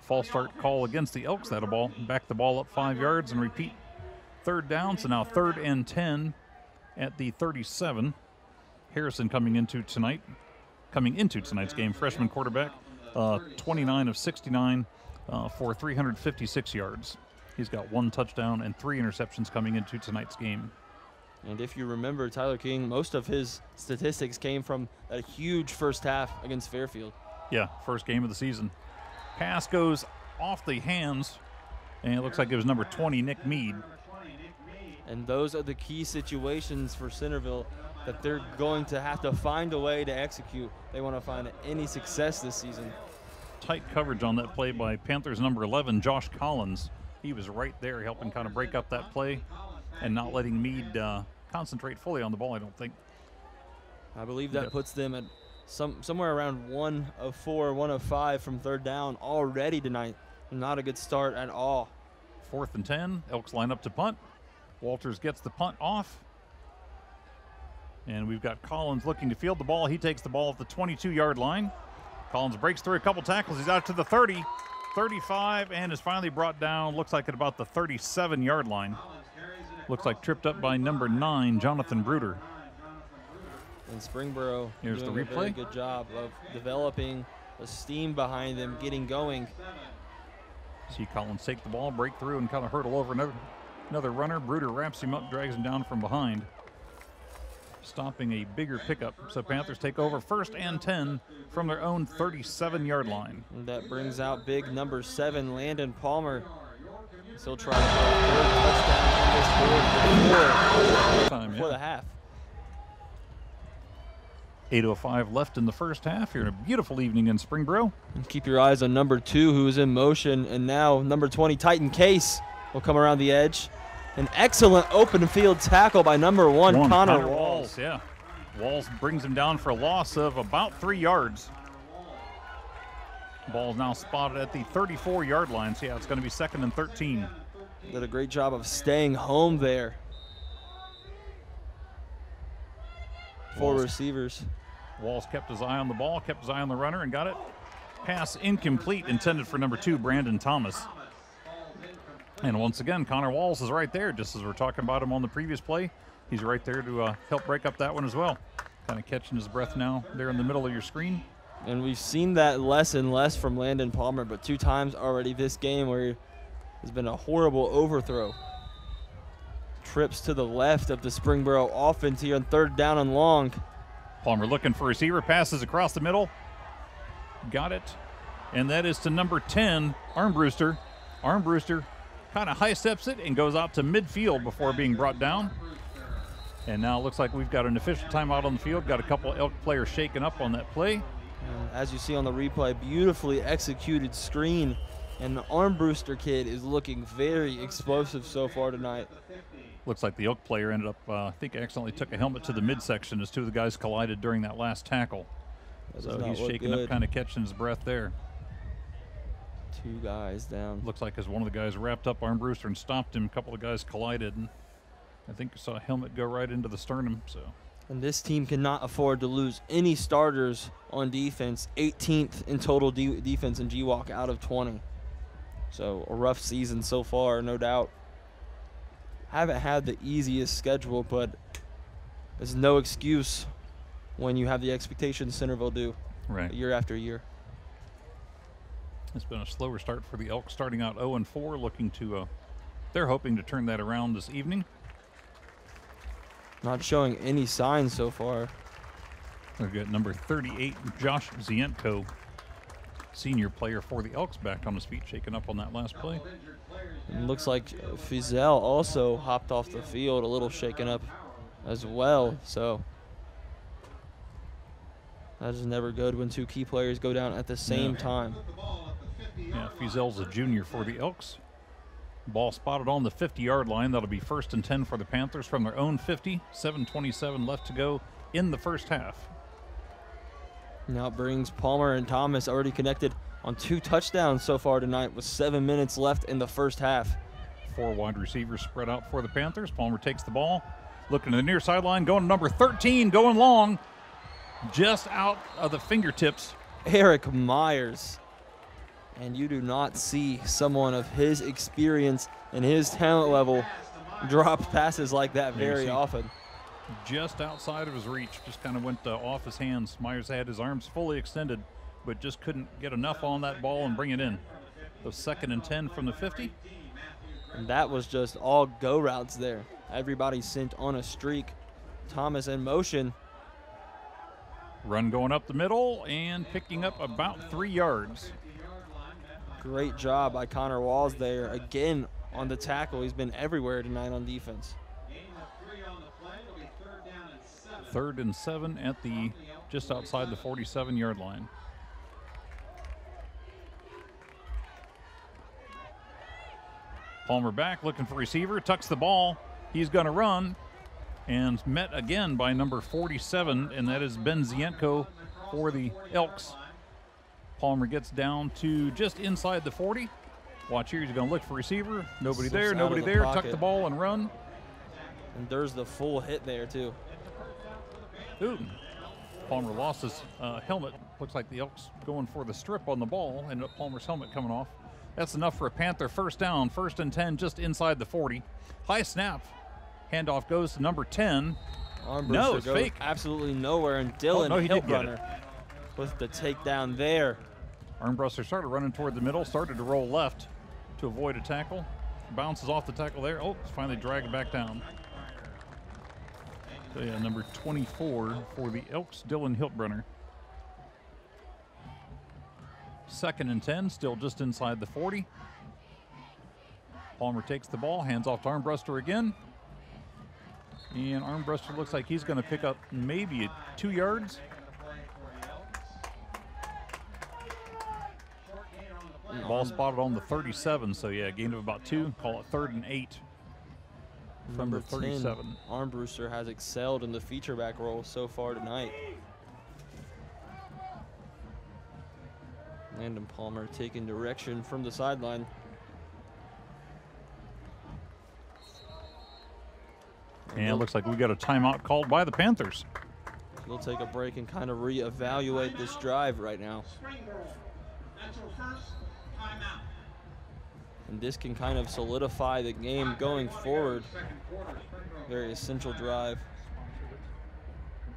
False start call against the Elks. That'll back the ball up 5 yards and repeat 3rd down. So now 3rd and 10 at the 37. Harrison coming into tonight's game, freshman quarterback, 29 of 69 for 356 yards. He's got 1 touchdown and 3 interceptions coming into tonight's game. And if you remember, Tyler King, most of his statistics came from a huge first half against Fairfield. Yeah, first game of the season. Pass goes off the hands, and it looks like it was number 20, Nick Mead. And those are the key situations for Centerville that they're going to have to find a way to execute. They want to find any success this season. Tight coverage on that play by Panthers number 11, Josh Collins. He was right there helping kind of break up that play and not letting Mead concentrate fully on the ball, I don't think. I believe that puts them at somewhere around 1 of 4, 1 of 5 from third down already tonight. Not a good start at all. 4th and 10, Elks line up to punt. Walters gets the punt off. And we've got Collins looking to field the ball. He takes the ball at the 22-yard line. Collins breaks through a couple tackles. He's out to the 30, 35, and is finally brought down. Looks like at about the 37-yard line. Looks like tripped up by number 9, Jonathan Bruder. And Springboro Here's doing the a replay. very good job of developing the steam behind them, getting going. See Collins take the ball, break through, and kind of hurdle over another runner. Bruder wraps him up, drags him down from behind, stopping a bigger pickup. So Panthers take over 1st and 10 from their own 37-yard line. And that brings out big number 7, Landon Palmer. Still trying to get a 3rd touchdown on this board before the half. 8:05 left in the first half. Here in a beautiful evening in Springboro. And keep your eyes on number 2, who is in motion, and now number 20, Titan Case, will come around the edge. An excellent open field tackle by number 1, Connor Walls. Yeah, Walls brings him down for a loss of about 3 yards. Ball's now spotted at the 34-yard line. So yeah, it's going to be 2nd and 13. Did a great job of staying home there. 4 receivers. Walls kept his eye on the ball, kept his eye on the runner, and got it. Pass incomplete, intended for number 2, Brandon Thomas. And once again, Connor Walls is right there, just as we're talking about him on the previous play. He's right there to help break up that one as well. Kind of catching his breath now there in the middle of your screen. And we've seen that less and less from Landon Palmer, but 2 times already this game where there's been a horrible overthrow. Trips to the left of the Springboro offense here on 3rd down and long. Palmer looking for a receiver, passes across the middle. Got it. And that is to number 10, Armbruster. Armbruster kind of high steps it and goes out to midfield before being brought down. And now it looks like we've got an official timeout on the field. Got a couple Elk players shaken up on that play. And as you see on the replay, beautifully executed screen. And the Armbruster kid is looking very explosive so far tonight. Looks like the Elk player ended up, I think, accidentally took a helmet to the midsection as 2 of the guys collided during that last tackle. So he's shaking up, kind of catching his breath there. 2 guys down. Looks like as one of the guys wrapped up Armbruster and stopped him, a couple of guys collided. And I think you saw a helmet go right into the sternum. So. And this team cannot afford to lose any starters on defense. 18th in total defense in GWalk out of 20. So a rough season so far, no doubt. Haven't had the easiest schedule, but there's no excuse when you have the expectations Centerville do year after year. It's been a slower start for the Elks, starting out 0-4, looking to, they're hoping to turn that around this evening. Not showing any signs so far. We've got number 38, Josh Zienko, senior player for the Elks, back on his feet, shaking up on that last play. And looks like Fizel also hopped off the field, a little shaken up as well. So that is never good when 2 key players go down at the same time. Yeah, Fizel's a junior for the Elks. Ball spotted on the 50-yard line. That'll be 1st and 10 for the Panthers from their own 50. 7:27 left to go in the first half. Now it brings Palmer and Thomas already connected on 2 touchdowns so far tonight with 7 minutes left in the first half. 4 wide receivers spread out for the Panthers. Palmer takes the ball, looking to the near sideline, going to number 13, going long, just out of the fingertips. Eric Myers. And you do not see someone of his experience and his talent level drop passes like that very often. Just outside of his reach, just kind of went off his hands. Myers had his arms fully extended, but just couldn't get enough on that ball and bring it in. So 2nd and 10 from the 50. And that was just all go routes there. Everybody sent on a streak. Thomas in motion. Run going up the middle and picking up about 3 yards. Great job by Connor Walls there. Again on the tackle. He's been everywhere tonight on defense. 3rd and 7 at the just outside the 47-yard line. Palmer back, looking for receiver, tucks the ball. He's going to run, and met again by number 47, and that is Ben Zienko for the Elks. Palmer gets down to just inside the 40. Watch here, he's going to look for receiver. Nobody Slips there, out nobody of the there. pocket. Tuck the ball and run. And there's the full hit there, too. Ooh. Palmer lost his helmet. Looks like the Elks going for the strip on the ball, and Palmer's helmet coming off. That's enough for a Panther first down, 1st and 10, just inside the 40. High snap. Handoff goes to number 10. No, it's goes fake. Absolutely nowhere, and Dylan no, he did get Hiltrunner with the takedown there. Armbruster started running toward the middle, started to roll left to avoid a tackle. Bounces off the tackle there. Oh, it's finally dragged back down. So yeah, number 24 for the Elks, Dylan Hiltbrunner. 2nd and 10, still just inside the 40. Palmer takes the ball, hands off to Armbruster again. And Armbruster looks like he's going to pick up maybe 2 yards. Ball spotted on the 37, so yeah, gain of about 2. Call it 3rd and 8 from the 37. 10, Armbruster has excelled in the feature back role so far tonight. Landon Palmer taking direction from the sideline. And it looks like we got a timeout called by the Panthers. We'll take a break and kind of reevaluate this drive right now. Springboro, that's your first timeout. And this can kind of solidify the game going forward. Very essential drive.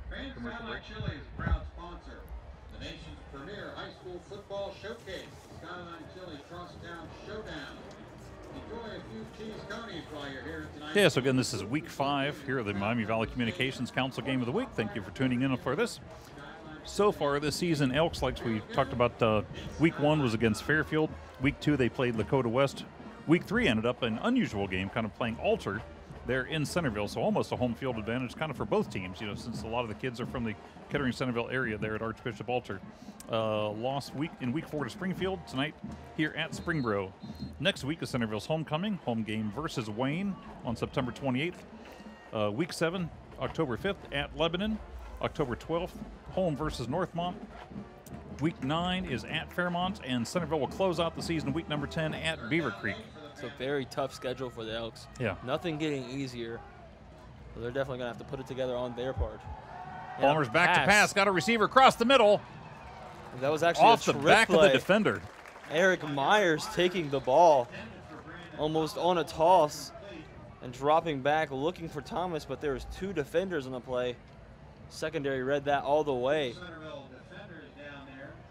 Skyline Chili is a proud sponsor. The nation's premier high school football showcase, Skyline Chili Crosstown Showdown. Enjoy a few cheese conies while you're here tonight. Yeah, so again, this is week 5 here at the Miami Valley Communications Council Game of the Week. Thank you for tuning in for this. So far this season, Elks, like we talked about, week 1 was against Fairfield. Week 2, they played Lakota West. Week 3 ended up an unusual game, kind of playing Alter there in Centerville, so almost a home field advantage kind of for both teams, you know, since a lot of the kids are from the Kettering-Centerville area there at Archbishop Alter. Lost in week 4 to Springfield, tonight here at Springboro. Next week is Centerville's homecoming, home game versus Wayne on September 28th. Week 7, October 5th at Lebanon. October 12th, home versus Northmont. Week 9 is at Fairmont, and Centerville will close out the season week number 10 at Beaver Creek. It's a very tough schedule for the Elks. Yeah. Nothing getting easier. So they're definitely going to have to put it together on their part. Palmer's back to pass, got a receiver across the middle. That was actually Off a the trick back play. of the defender. Eric Myers taking the ball almost on a toss and dropping back looking for Thomas, but there was 2 defenders on the play. Secondary read that all the way.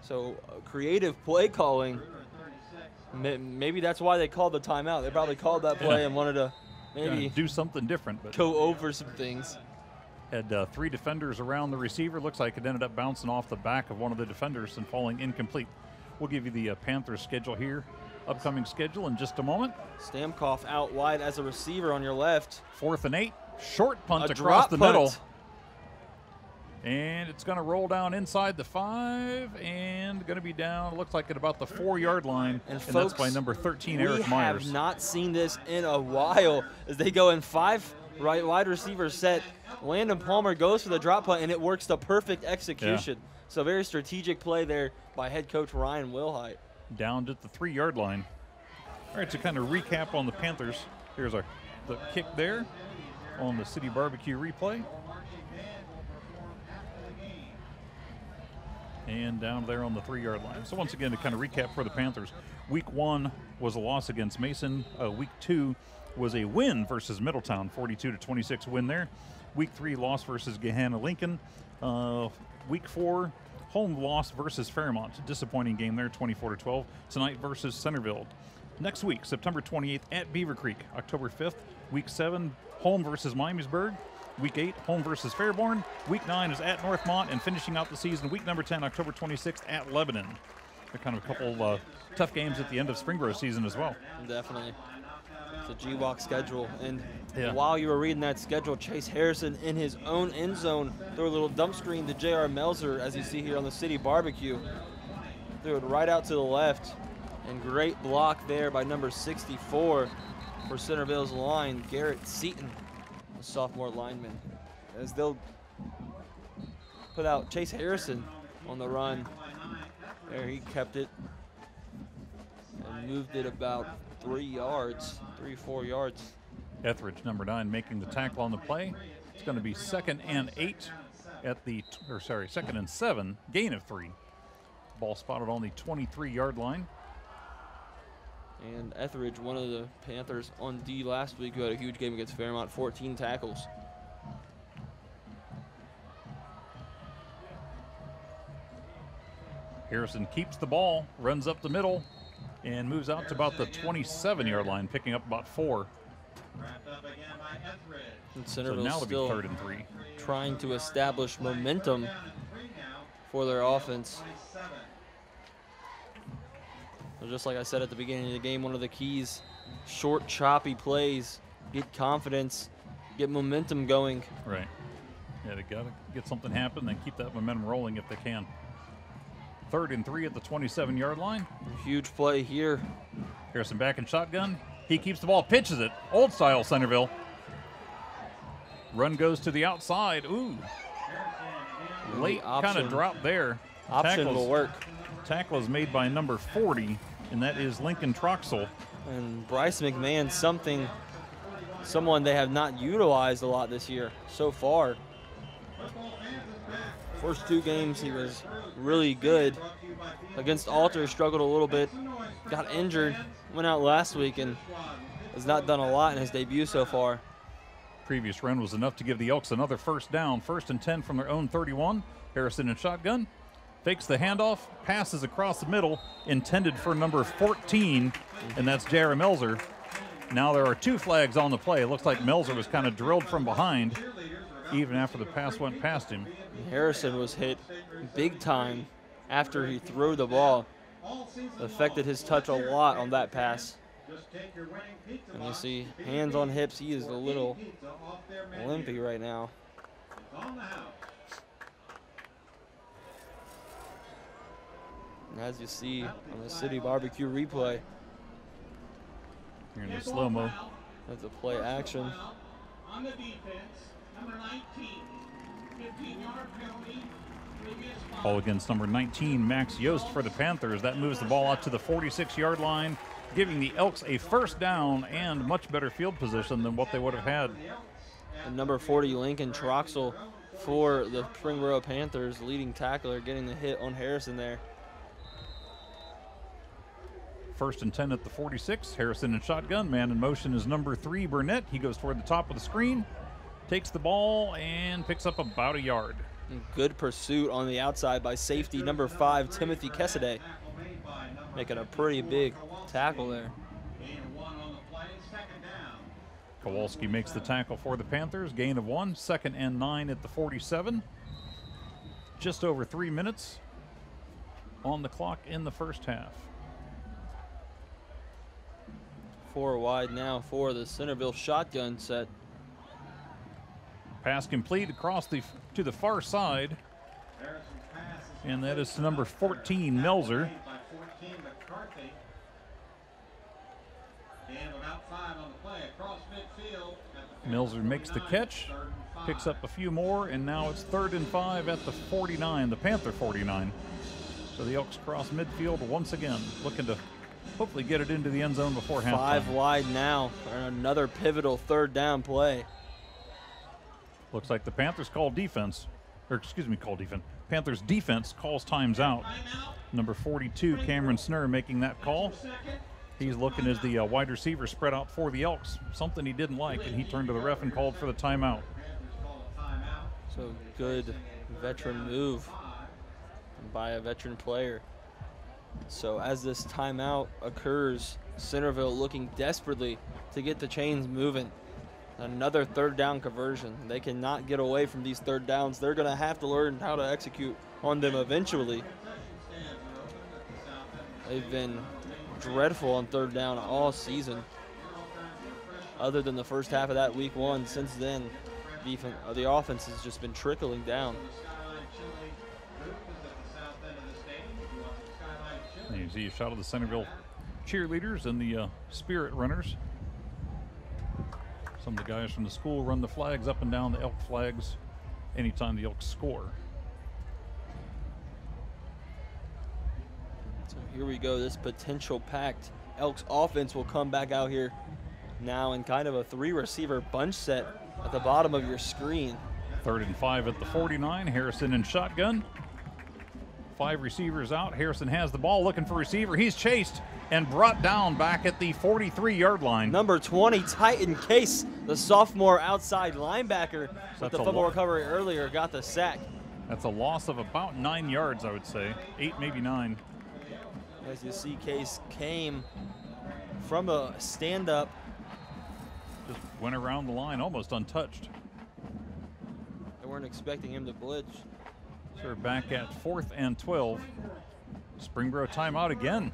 So creative play calling. Maybe that's why they called the timeout. They probably called that play and wanted to maybe do something different, but go over some things. had 3 defenders around the receiver. Looks like it ended up bouncing off the back of one of the defenders and falling incomplete. We'll give you the Panthers schedule here, upcoming schedule in just a moment. Stamkos out wide as a receiver on your left. 4th and 8, short punt A across drop the punt. middle. And it's going to roll down inside the 5 and going to be down, looks like at about the 4-yard line. And folks, that's by number 13, we Eric Myers. have not seen this in a while as they go in 5 right wide receiver set. Landon Palmer goes for the drop punt, and it works to perfect execution. Yeah. So very strategic play there by head coach Ryan Wilhite. Down at the 3-yard line. All right, to kind of recap on the Panthers, here's the kick there on the City Barbecue replay. And down there on the 3-yard line. So once again, to kind of recap for the Panthers, week 1 was a loss against Mason. Week 2 was a win versus Middletown, 42-26 win there. Week 3 loss versus Gahanna Lincoln. Week 4 home loss versus Fairmont. Disappointing game there, 24-12. Tonight versus Centerville. Next week, September 28th at Beaver Creek. October 5th, Week 7, home versus Miamisburg. Week 8, home versus Fairborn. Week 9 is at Northmont, and finishing out the season, week number 10, October 26th at Lebanon. They're kind of a couple tough games at the end of Springboro season as well. Definitely. It's a GWalk schedule. And Yeah. while you were reading that schedule, Chase Harrison in his own end zone threw a little dump screen to J.R. Melzer, as you see here on the City Barbecue. Threw it right out to the left. And great block there by number 64 for Centerville's line, Garrett Seaton, a sophomore lineman. As they'll put out Chase Harrison on the run. There he kept it and moved it about 3 yards, 3-4 yards. Etheridge, number 9, making the tackle on the play. It's going to be 2nd and 8 at the, second and 7, gain of 3. Ball spotted on the 23-yard line. And Etheridge, one of the Panthers on D last week, who had a huge game against Fairmont, 14 tackles. Harrison keeps the ball, runs up the middle, and moves out to about the 27-yard line, picking up about 4. And So Centerville now it'll be still 3rd and 3. trying to establish momentum for their offense. So just like I said at the beginning of the game, one of the keys, short, choppy plays, get confidence, get momentum going. Right. Yeah, they got to get something happen and keep that momentum rolling if they can. 3rd and 3 at the 27-yard line. Huge play here. Harrison back in shotgun. He keeps the ball, pitches it. Old style Centerville. Run goes to the outside. Ooh. Late kind of drop there. Option will work. Tackle is made by number 40, and that is Lincoln Troxel. And Bryce McMahon, someone they have not utilized a lot this year so far. First 2 games he was really good. Against Alter, struggled a little bit, got injured, went out last week, and has not done a lot in his debut so far. Previous run was enough to give the Elks another first down. 1st and 10 from their own 31. Harrison in shotgun. Fakes the handoff, passes across the middle, intended for number 14, and that's J.R. Melzer. Now there are 2 flags on the play. It looks like Melzer was kind of drilled from behind, even after the pass went past him. Harrison was hit big time after he threw the ball. Affected his touch a lot on that pass. And you see hands on hips. He is a little limpy right now. And as you see on the City Barbecue replay, Here in the slow-mo. that's a play action. On the defense, number 19, 15-yard penalty, previous foul. Ball against number 19, Max Yost for the Panthers. That moves the ball out to the 46-yard line, giving the Elks a first down and much better field position than what they would have had. And number 40, Lincoln Troxel for the Springboro Panthers, leading tackler, getting the hit on Harrison there. 1st and 10 at the 46. Harrison in shotgun. Man in motion is number 3, Burnett. He goes toward the top of the screen, takes the ball, and picks up about a yard. And good pursuit on the outside by safety number 5, Timothy Kessaday, making a pretty big tackle there. Kowalski makes the tackle for the Panthers. Gain of 1. 2nd and 9 at the 47. Just over 3 minutes on the clock in the first half. 4 wide now for the Centerville shotgun set. Pass complete across to the far side. And that is to number 14, Melzer. Melzer makes the catch, picks up a few more, and now it's 3rd and 5 at the 49, the Panther 49. So the Elks cross midfield once again, looking to hopefully get it into the end zone before halftime. 5 wide now for another pivotal 3rd down play. Looks like the Panthers call defense, Panthers defense calls times out. Number 42, Cameron Snurr, making that call. He's looking as the wide receiver spread out for the Elks, something he didn't like, and he turned to the ref and called for the timeout. So good veteran move by a veteran player. So as this timeout occurs, Centerville looking desperately to get the chains moving. Another third down conversion. They cannot get away from these third downs. They're going to have to learn how to execute on them eventually. They've been dreadful on third down all season. Other than the first half of that week 1, since then, the offense has just been trickling down. And you see a shot of the Centerville cheerleaders and the spirit runners. Some of the guys from the school run the flags up and down, the Elk flags, anytime the Elks score. So here we go, this potential packed Elks offense will come back out here now in kind of a 3-receiver bunch set at the bottom of your screen. 3rd and 5 at the 49, Harrison in shotgun. 5 receivers out, Harrison has the ball, looking for receiver. He's chased and brought down back at the 43-yard line. Number 20, Titan Case, the sophomore outside linebacker with the fumble recovery earlier, got the sack. That's a loss of about 9 yards, I would say. 8, maybe 9. As you see, Case came from a stand-up. Just went around the line almost untouched. They weren't expecting him to blitz. So we're back at 4th and 12. Springboro timeout again.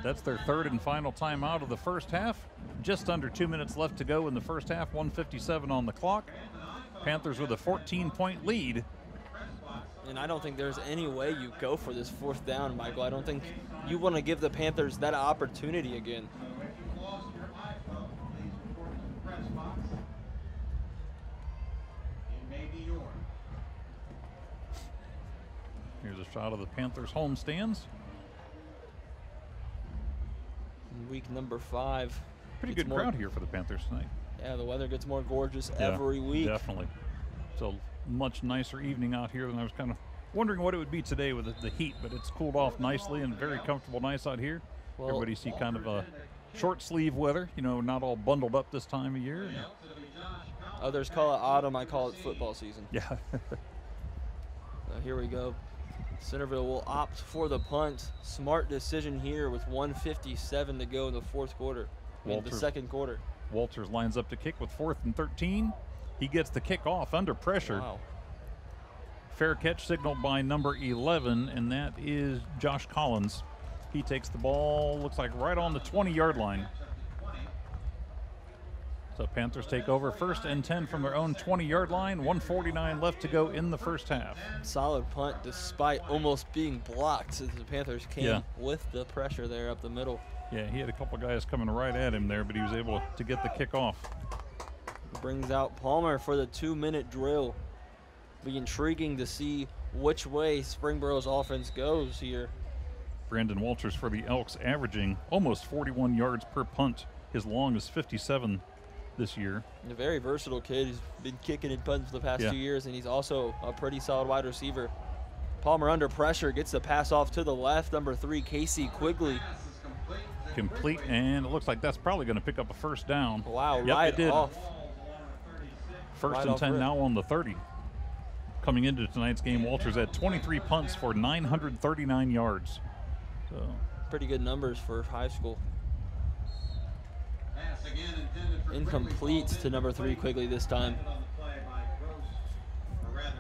That's their 3rd and final timeout of the first half. Just under 2 minutes left to go in the first half, 1:57 on the clock. Panthers with a 14-point lead. And I don't think there's any way you go for this 4th down, Michael. I don't think you want to give the Panthers that opportunity again. Here's a shot of the Panthers home stands. Week number 5. Pretty good crowd here for the Panthers tonight. Yeah, the weather gets more gorgeous every week. Definitely. It's a much nicer evening out here than I was kind of wondering what it would be today with the heat, but it's cooled off nicely and very comfortable nice out here. Well, everybody see kind of a short sleeve weather, you know, not all bundled up this time of year. Others call it autumn, I call it football season. Yeah. Here we go. Centerville will opt for the punt. Smart decision here with 1:57 to go in the 4th quarter. The 2nd quarter. Walters lines up to kick with 4th and 13. He gets the kick off under pressure. Wow. Fair catch signaled by number 11, and that is Josh Collins. He takes the ball, looks like right on the 20-yard line. So Panthers take over 1st and 10 from their own 20-yard line. 1:49 left to go in the first half. Solid punt despite almost being blocked as the Panthers came with the pressure there up the middle. Yeah, he had a couple guys coming right at him there, but he was able to get the kick off. Brings out Palmer for the 2-minute drill. Be intriguing to see which way Springboro's offense goes here. Brandon Walters for the Elks, averaging almost 41 yards per punt. His long is 57 this year. A very versatile kid. He's been kicking and punting for the past 2 years, and he's also a pretty solid wide receiver. Palmer under pressure, gets the pass off to the left. Number 3, Casey Quigley. Complete, and it looks like that's probably going to pick up a 1st down. Wow, yep, right it did. off. 1st and 10 now on the 30. Coming into tonight's game, Walters had 23 punts for 939 yards. So pretty good numbers for high school. Incomplete to number 3, Quigley this time.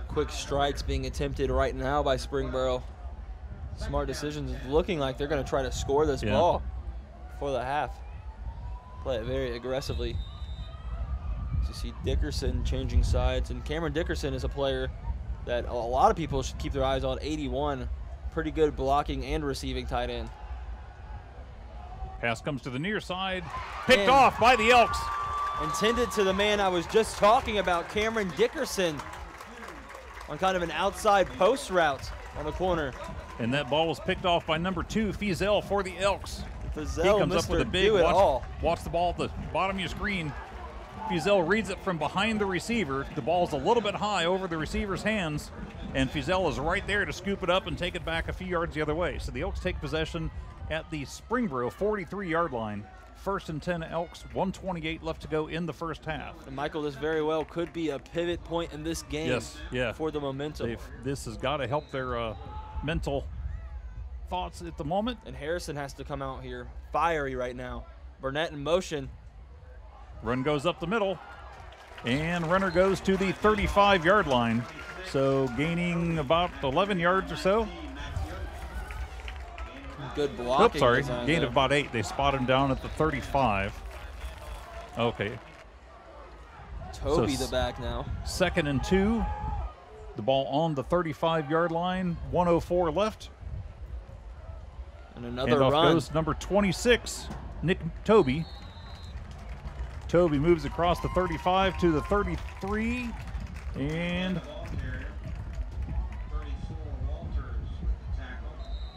Quick strikes being attempted right now by Springboro. Smart decisions. It's looking like they're going to try to score this ball for the half. Play it very aggressively. You see Dickerson changing sides, and Cameron Dickerson is a player that a lot of people should keep their eyes on. 81, pretty good blocking and receiving tight end. Pass comes to the near side, picked off by the Elks. Intended to the man I was just talking about, Cameron Dickerson, on kind of an outside post route on the corner. And that ball was picked off by number 2, Fizel for the Elks. Fizel, he comes up with a big watch the ball at the bottom of your screen. Fizel reads it from behind the receiver. The ball's a little bit high over the receiver's hands, and Fizel is right there to scoop it up and take it back a few yards the other way. So the Elks take possession at the Springboro 43-yard line. 1st and 10 Elks, 1:28 left to go in the first half. And Michael, this very well could be a pivot point in this game for the momentum. This has got to help their mental thoughts at the moment. And Harrison has to come out here fiery right now. Burnett in motion. Run goes up the middle, and runner goes to the 35-yard line. So gaining about 11 yards or so. Good blocking. Oops, sorry. design Gain there. of about 8. They spot him down at the 35. Okay. Toby So the back now. 2nd and 2. The ball on the 35-yard line. 1:04 left. And another Handoff run. goes number 26, Nick Toby. Toby moves across the 35 to the 33, and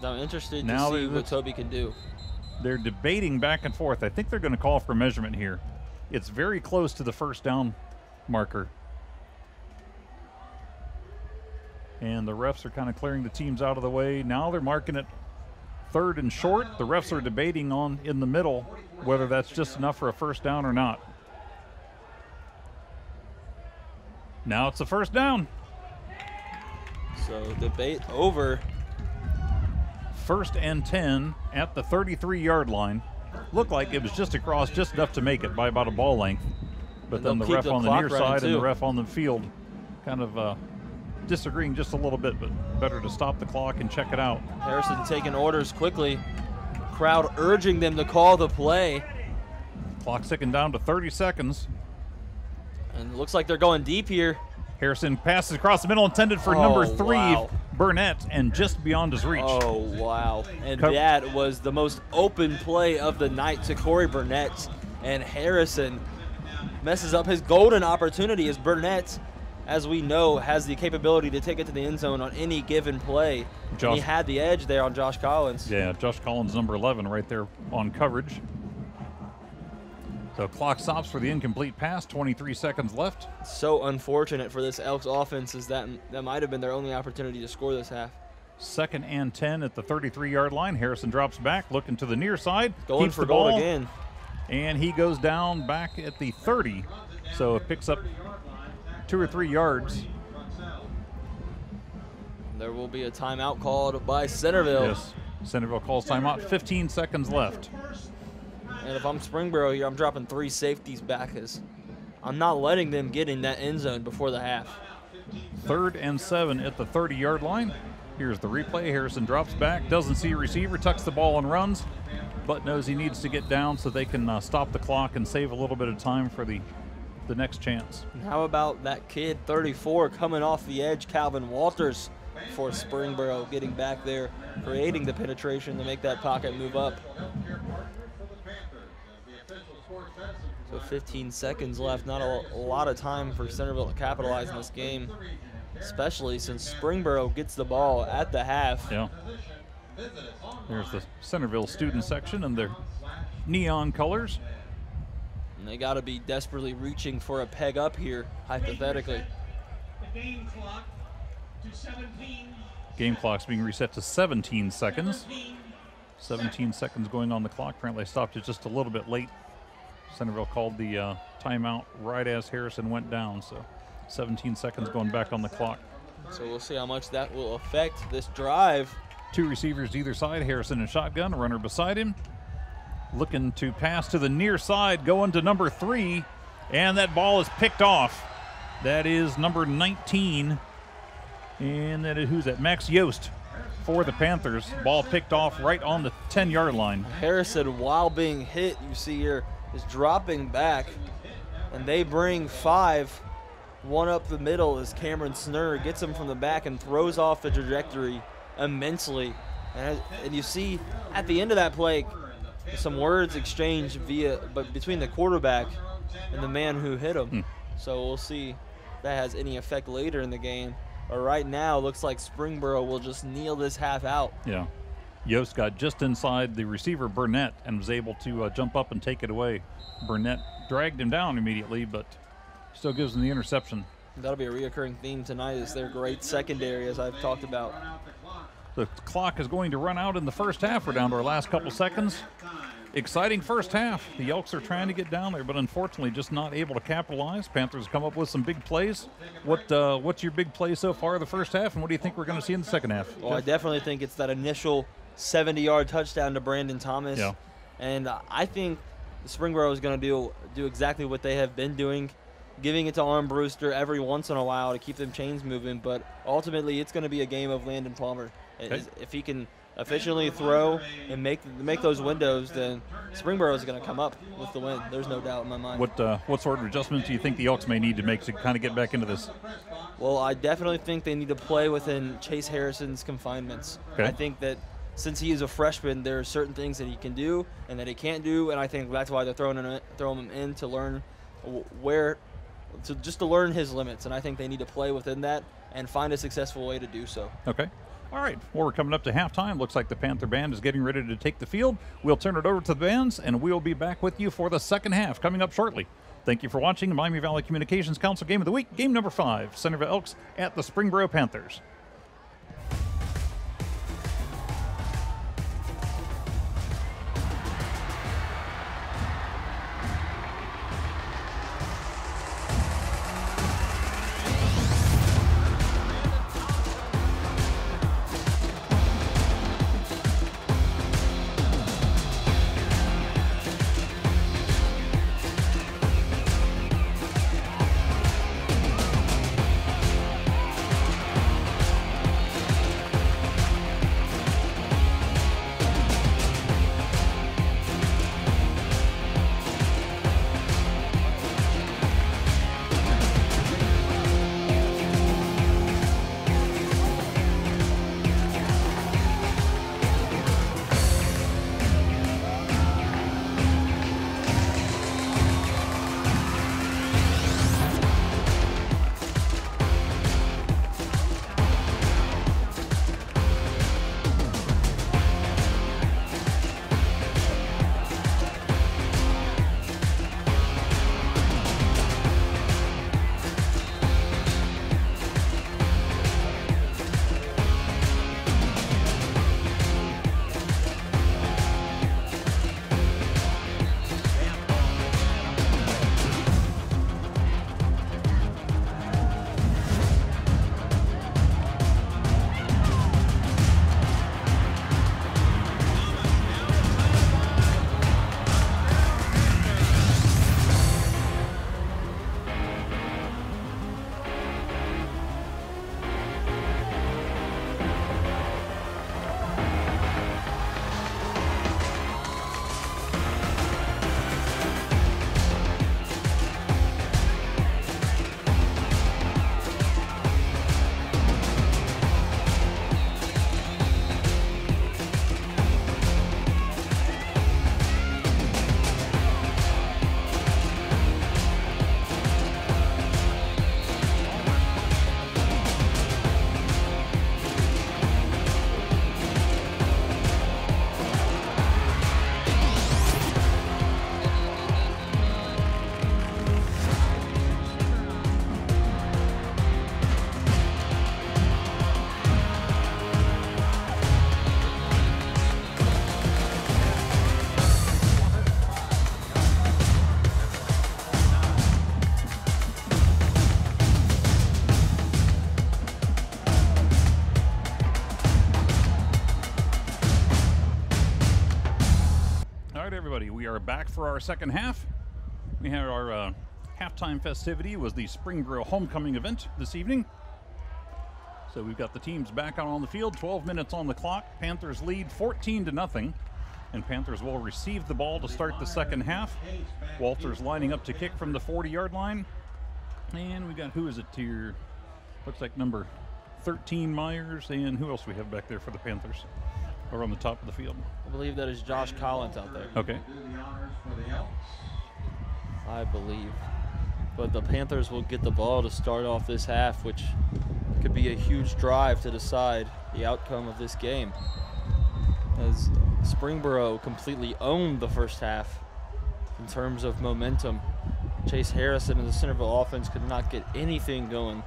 I'm interested to Now see that what it's- Toby can do. they're debating back and forth. I think they're going to call for measurement here. It's very close to the first down marker. And the refs are kind of clearing the teams out of the way. Now they're marking it 3rd and short. The refs are debating on in the middle whether that's just enough for a first down or not. Now it's a first down. So debate over. 1st and 10 at the 33-yard line. Looked like it was just across, just enough to make it by about a ball length. But And then the they'll keep ref the on the clock near running, side and the too. ref on the field kind of disagreeing just a little bit, but better to stop the clock and check it out. Harrison taking orders quickly. Crowd urging them to call the play. Clock ticking down to 30 seconds. And it looks like they're going deep here. Harrison passes across the middle, intended for Oh, number 3, wow. Burnett, and just beyond his reach. Oh, wow. And Cover- that was the most open play of the night to Corey Burnett. And Harrison messes up his golden opportunity as Burnett, as we know, has the capability to take it to the end zone on any given play. And Josh- he had the edge there on Josh Collins. Yeah, Josh Collins, number 11, right there on coverage. So clock stops for the incomplete pass, 23 seconds left. So unfortunate for this Elks offense, as that might have been their only opportunity to score this half. 2nd and 10 at the 33-yard line. Harrison drops back, looking to the near side. Going keeps for the goal ball, again. and he goes down back at the 30. So it picks up 2 or 3 yards. There will be a timeout called by Centerville. Yes, Centerville calls timeout. 15 seconds left. And if I'm Springboro here, I'm dropping 3 safeties back, as I'm not letting them get in that end zone before the half. 3rd and 7 at the 30-yard line. Here's the replay. Harrison drops back, doesn't see a receiver, tucks the ball and runs, but knows he needs to get down so they can stop the clock and save a little bit of time for the next chance. And how about that kid, 34, coming off the edge, Calvin Walters, for Springboro, getting back there, creating the penetration to make that pocket move up. So 15 seconds left, not a lot of time for Centerville to capitalize in this game, especially since Springboro gets the ball at the half. Yeah. There's the Centerville student section and their neon colors. And they got to be desperately reaching for a peg up here, hypothetically. The game clock to 17. Game clock's being reset to 17 seconds. 17. 17 seconds going on the clock. Apparently I stopped it just a little bit late. Centerville called the timeout right as Harrison went down, so 17 seconds going back on the clock. So we'll see how much that will affect this drive. 2 receivers either side, Harrison in shotgun, a runner beside him. Looking to pass to the near side, going to number 3, and that ball is picked off. That is number 19, and that is, who's that? Max Yost for the Panthers. Ball picked off right on the 10-yard line. Harrison, while being hit, you see here, is dropping back, and they bring 5. One up the middle as Cameron Snurr gets him from the back and throws off the trajectory immensely. And you see at the end of that play, some words exchanged between the quarterback and the man who hit him. So we'll see if that has any effect later in the game. But right now, looks like Springboro will just kneel this half out. Yeah. Yost got just inside the receiver, Burnett, and was able to jump up and take it away. Burnett dragged him down immediately, but still gives him the interception. That'll be a reoccurring theme tonight, is their great secondary, as I've talked about. The clock is going to run out in the first half. We're down to our last couple seconds. Exciting first half. The Elks are trying to get down there, but unfortunately just not able to capitalize. Panthers come up with some big plays. What's your big play so far the first half, and what do you think we're going to see in the second half? Well, I definitely think it's that initial 70-yard touchdown to Brandon Thomas. Yeah. And I think Springboro is going to do exactly what they have been doing, giving it to Armbruster every once in a while to keep them chains moving. But ultimately, it's going to be a game of Landon Palmer. Okay. If he can efficiently throw and make those windows, then Springboro is going to come up with the win. There's no doubt in my mind. What sort of adjustments do you think the Elks may need to make to kind of get back into this? Well, I definitely think they need to play within Chase Harrison's confinements. Okay. I think that since he is a freshman, there are certain things that he can do and that he can't do, and I think that's why they're throwing him in to learn to learn his limits. And I think they need to play within that and find a successful way to do so. Okay. All right. Well, we're coming up to halftime. Looks like the Panther Band is getting ready to take the field. We'll turn it over to the bands, and we'll be back with you for the second half coming up shortly. Thank you for watching the Miami Valley Communications Council Game of the Week, game number 5, Centerville Elks at the Springboro Panthers. We are back for our second half. We had our halftime festivity was the Springboro homecoming event this evening. So we've got the teams back out on the field, 12 minutes on the clock. Panthers lead 14-0, and Panthers will receive the ball to start the second half. Walters lining up to kick from the 40-yard line. And we got, who is it here? Looks like number 13 Myers, and who else we have back there for the Panthers? Or on the top of the field? I believe that is Josh Collins out there. Okay. I believe. But the Panthers will get the ball to start off this half, which could be a huge drive to decide the outcome of this game. As Springboro completely owned the first half in terms of momentum. Chase Harrison and the Centerville offense could not get anything going.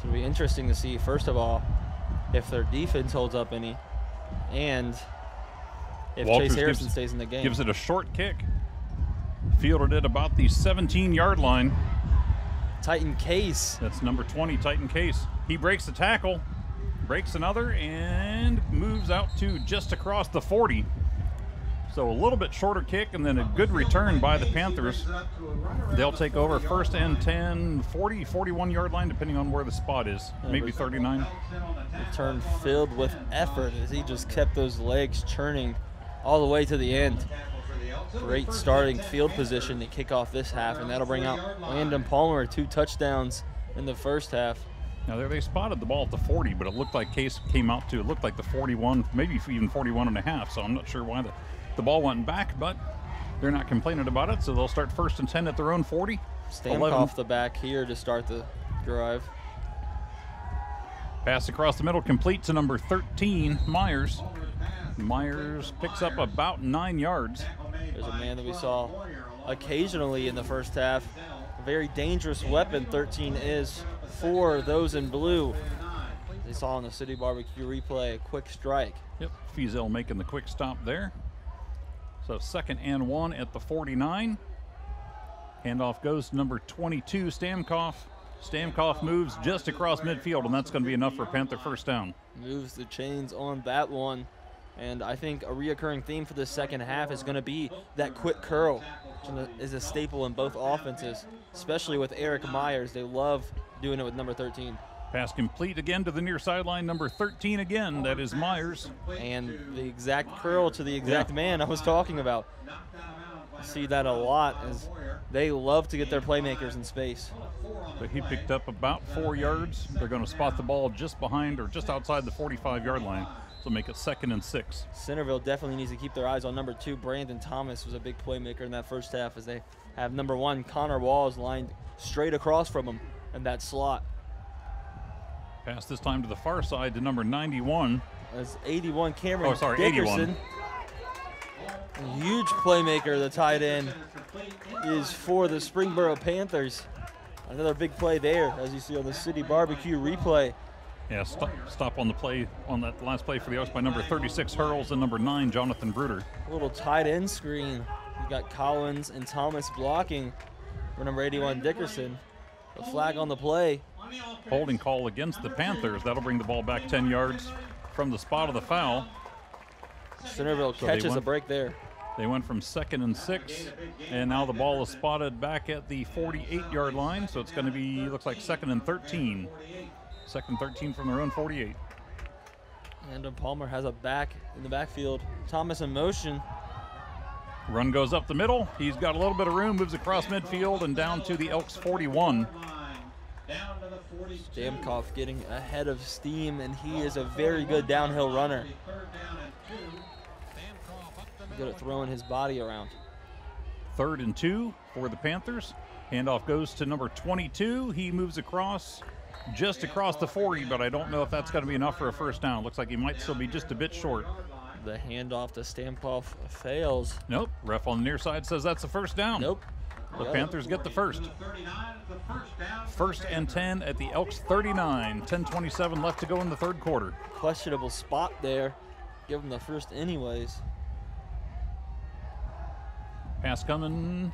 So it'll be interesting to see, first of all, if their defense holds up any, and if Walters Chase Harrison stays in the game. Gives it a short kick. Fielded it about the 17-yard line. Titan Case. That's number 20, Titan Case. He breaks the tackle. breaks another and moves out to just across the 40. So a little bit shorter kick and then a good return by the Panthers. They'll take over first and 10, 40, 41-yard line, depending on where the spot is. Maybe 39. Return filled with effort as he just kept those legs churning all the way to the end. Great starting field position to kick off this half, and that'll bring out Landon Palmer 2 touchdowns in the first half. Now they spotted the ball at the 40, but it looked like Case came out to, it looked like the 41, maybe even 41 and a half, so I'm not sure why the ball went back, but they're not complaining about it, so they'll start first and 10 at their own 40. Stamkos the back here to start the drive. Pass across the middle, complete to number 13, Myers. Myers picks up about 9 yards. There's a man that we saw occasionally in the first half. A very dangerous weapon 13 is for those in blue. They saw on the City Barbecue replay a quick strike. Yep, Fiesel making the quick stop there. So 2nd and 1 at the 49. Handoff goes to number 22, Stamkos. Stamkos moves just across midfield, and that's going to be enough for a Panther first down. Moves the chains on that one. And I think a reoccurring theme for this second half is going to be that quick curl, which is a staple in both offenses, especially with Eric Myers. They love doing it with number 13. Pass complete again to the near sideline, number 13 again, that is Myers. And the exact curl to the exact man I was talking about. I see that a lot as they love to get their playmakers in space. But he picked up about 4 yards. They're going to spot the ball just behind or just outside the 45-yard line, so make it 2nd and 6. Centerville definitely needs to keep their eyes on number 2. Brandon Thomas was a big playmaker in that first half as they have number 1, Connor Walls, lined straight across from him in that slot. Pass this time to the far side to number 91. That's 81, Cameron Dickerson. 81. A huge playmaker, the tight end, is for the Springboro Panthers. Another big play there, as you see on the City Barbecue replay. Yeah, stop on the play, on that last play for the Oaks by number 36, Hurls, and number 9, Jonathan Bruder. A little tight end screen. You got Collins and Thomas blocking for number 81, Dickerson. A flag on the play. Holding call against the Panthers. That'll bring the ball back 10 yards from the spot of the foul. Centerville catches a break there. They went from 2nd and 6, and now the ball is spotted back at the 48-yard line, so it's going to be, looks like 2nd and 13. 2nd and 13 from their own 48. Landon Palmer has a back in the backfield. Thomas in motion. Run goes up the middle. He's got a little bit of room, moves across midfield and down to the Elks 41. Stamkos getting ahead of steam, and he is a very good downhill runner. Good at throwing his body around. 3rd and 2 for the Panthers. Handoff goes to number 22. He moves across, just across the 40, but I don't know if that's going to be enough for a first down. Looks like he might still be just a bit short. The handoff to Stamkos fails. Nope. Ref on the near side says that's a first down. Nope. The Panthers get the first. 1st and 10 at the Elks 39. 10:27 left to go in the 3rd quarter. Questionable spot there. Give them the first anyways. Pass coming.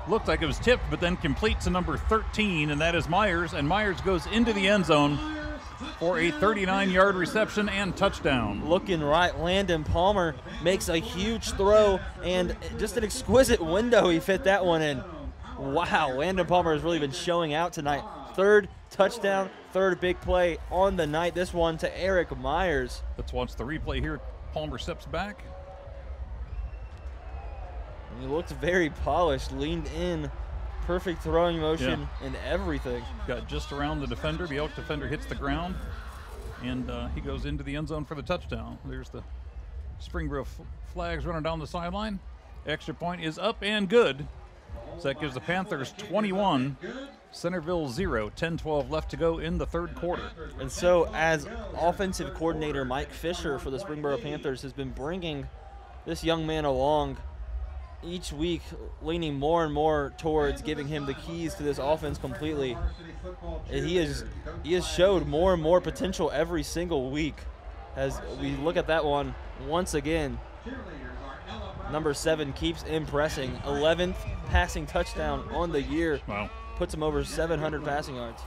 Looked like it was tipped, but then complete to number 13, and that is Myers. And Myers goes into the end zone for a 39-yard reception and touchdown. Looking right, Landon Palmer makes a huge throw, and just an exquisite window he fit that one in. Wow, Landon Palmer has really been showing out tonight. 3rd touchdown, 3rd big play on the night. This one to Eric Myers. Let's watch the replay here. Palmer steps back. He looked very polished, leaned in, perfect throwing motion and everything. Got just around the defender. The Elk defender hits the ground, and he goes into the end zone for the touchdown. There's the Springboro flags running down the sideline. Extra point is up and good. So that gives the Panthers 21, Centerville 0. 10-12 left to go in the 3rd quarter. And so as offensive coordinator Mike Fisher for the Springboro Panthers has been bringing this young man along each week, leaning more and more towards giving him the keys to this offense completely. And he has showed more and more potential every single week. As we look at that one once again, number 7 keeps impressing. 11th passing touchdown on the year. Wow. Puts him over 700 passing yards.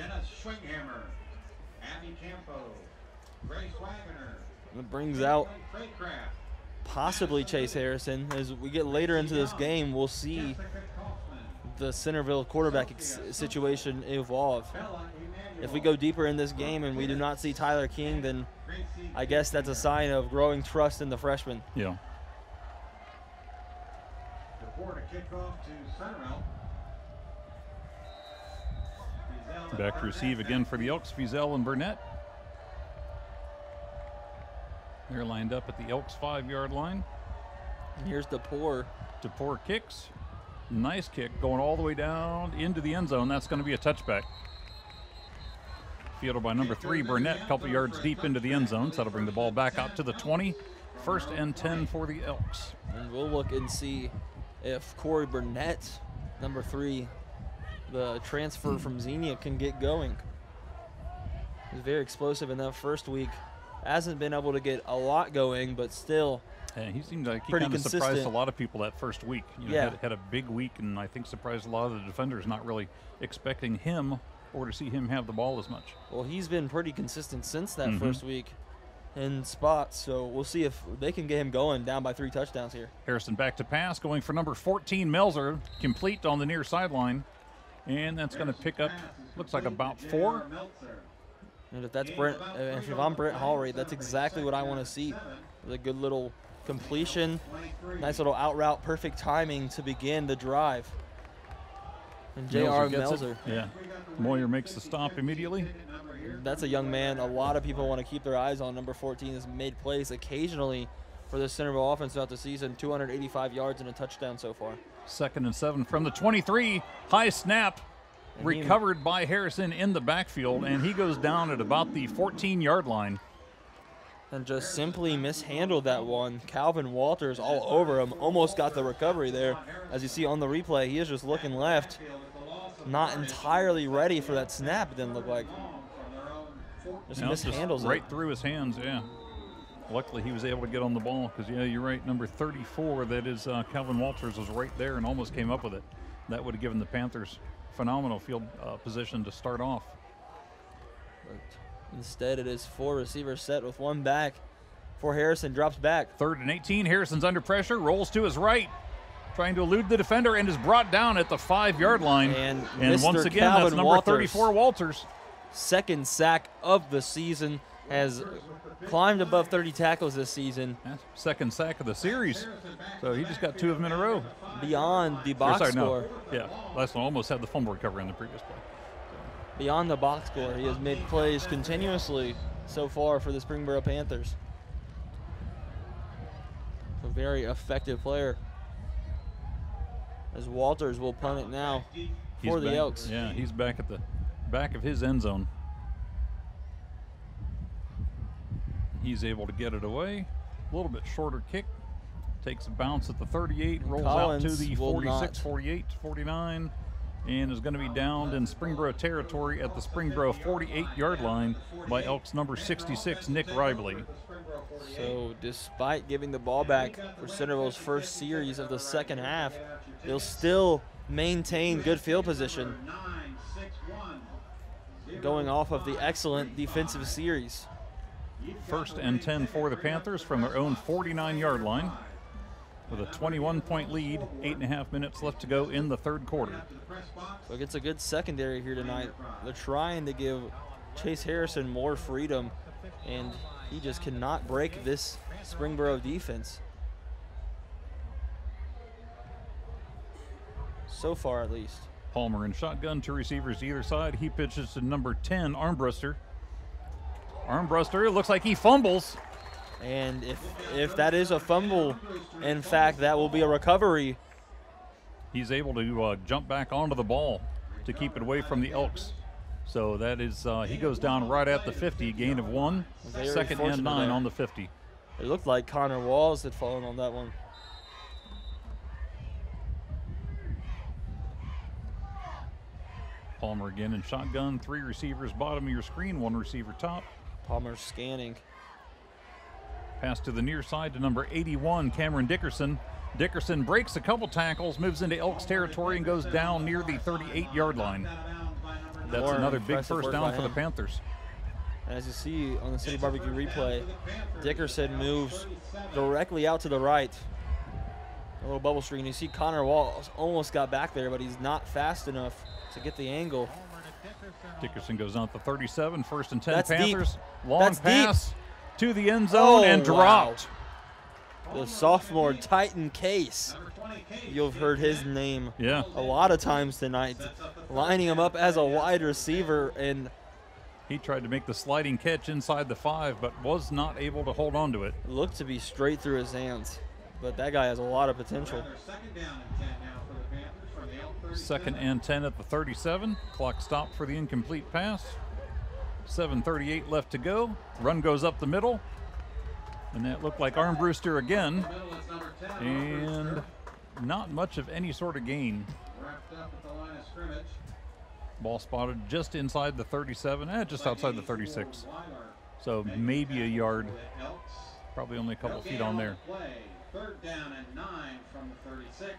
Jenna Schwinghammer, Abby Campo, Grace Wagoner. It brings out possibly Chase Harrison. As we get later into this game, we'll see the Centerville quarterback situation evolve. If we go deeper in this game and we do not see Tyler King, then I guess that's a sign of growing trust in the freshman. Yeah. Before to kick off to Centerville. Back to receive again for the Elks, Fizel and Burnett. They're lined up at the Elks 5-yard line. And here's DePore. DePore kicks. Nice kick going all the way down into the end zone. That's going to be a touchback. Fielded by number 3, Burnett, a couple yards deep into the end zone. So that'll bring the ball back out to the 20. 1st and 10 for the Elks. And we'll look and see if Corey Burnett, number 3, the transfer from Xenia, can get going. He's very explosive in that first week. Hasn't been able to get a lot going, but still Yeah, he seemed like he pretty kind of surprised consistent. a lot of people that first week. You know, Yeah. had a big week, and I think surprised a lot of the defenders, not really expecting him or to see him have the ball as much. Well, he's been pretty consistent since that first week in spots, so we'll see if they can get him going down by 3 touchdowns here. Harrison back to pass, going for number 14, Melzer, complete on the near sideline. And that's going to pick up, looks like about 4. And if that's Brent, if I'm Brent Hallray, that's exactly what I want to see. A good little completion, nice little out route, perfect timing to begin the drive. And J.R. gets it. Melzer. Yeah. Moyer makes the stop immediately. That's a young man a lot of people want to keep their eyes on. Number 14 has made plays occasionally for the Centerville offense throughout the season. 285 yards and a touchdown so far. 2nd and 7 from the 23. High snap. And Recovered by Harrison in the backfield, and he goes down at about the 14-yard line. And just simply mishandled that one. Calvin Walters all over him. Almost got the recovery there. As you see on the replay, he is just looking left. Not entirely ready for that snap, it didn't look like. Just mishandles right it. through his hands, yeah. Luckily, he was able to get on the ball because, yeah, you're right. Number 34, that is Calvin Walters, was right there and almost came up with it. That would have given the Panthers phenomenal field position to start off. But instead, it is 4 receivers set with 1 back. For Harrison, drops back. 3rd and 18. Harrison's under pressure, rolls to his right, trying to elude the defender, and is brought down at the 5-yard line. And once Mr. again, Calvin that's number Walters, 34, Walters. 2nd sack of the season, has climbed above 30 tackles this season. That's 2nd sack of the series. So he just got 2 of them in a row. Beyond the box score. Yeah, last one almost had the fumble recovery in the previous play. Beyond the box score, he has made plays continuously so far for the Springboro Panthers. A very effective player. As Walters will punt it now for the Elks. Yeah, he's back at the back of his end zone. He's able to get it away. A little bit shorter kick. Takes a bounce at the 38, rolls Collins out to the will 46, not. 48, 49, and is going to be downed in Springboro territory at the Springboro 48-yard line by Elks number 66, Nick Ribley. So despite giving the ball back for Centerville's first series of the second half, they'll still maintain good field position going off of the excellent defensive series. 1st and 10 for the Panthers from their own 49-yard line with a 21-point lead, 8.5 minutes left to go in the 3rd quarter. So it gets a good secondary here tonight. They're trying to give Chase Harrison more freedom, and he just cannot break this Springboro defense. So far, at least. Palmer in shotgun, 2 receivers either side. He pitches to number 10, Armbruster. Armbruster, it looks like he fumbles. And if that is a fumble, in fact, that will be a recovery. He's able to jump back onto the ball to keep it away from the Elks. So that is, he goes down right at the 50, gain of 1. Very 2nd fortunate and 9 there. on the 50. It looked like Connor Walls had fallen on that one. Palmer again in shotgun, 3 receivers bottom of your screen, 1 receiver top. Palmer scanning. Pass to the near side to number 81, Cameron Dickerson. Dickerson breaks a couple tackles, moves into Elks territory, and goes down near the 38-yard line. That's more another big impressive first work down by for the him. Panthers. And as you see on the City Barbecue replay, Dickerson moves directly out to the right. A little bubble screen. You see Connor Walls almost got back there, but he's not fast enough to get the angle. Dickerson goes on at the 37, 1st and 10 That's Panthers. deep. Long That's pass to the end zone and dropped. The sophomore Titan Case. You've heard his name Yeah. a lot of times tonight, lining him up as a wide receiver, and He tried to make the sliding catch inside the 5, but was not able to hold on to it. looked to be straight through his hands. But that guy has a lot of potential. Second and 10 at the 37. Clock stopped for the incomplete pass. 7:38 left to go. Run goes up the middle. And that looked like Armbruster again. And not much of any sort of gain. Ball spotted just inside the 37, just outside the 36. So maybe a yard. Probably only a couple feet on there. 3rd down and 9 from the 36.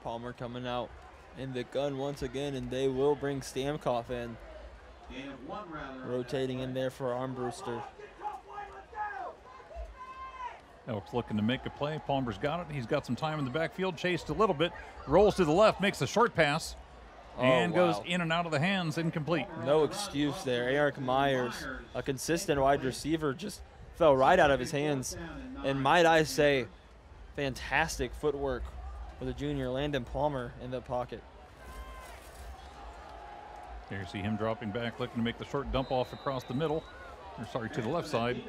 Palmer coming out in the gun once again, and they will bring Stamkos in. Gain of 1 rather. Rotating in there for Armbruster. Elks looking to make a play. Palmer's got it. He's got some time in the backfield. Chased a little bit. Rolls to the left. Makes a short pass. And goes in and out of the hands. Incomplete. No excuse there. Eric Myers, a consistent wide receiver, just fell right out of his hands. And might I say, fantastic footwork for the junior Landon Palmer in the pocket. There you see him dropping back, looking to make the short dump off across the middle. Or sorry, to the left side.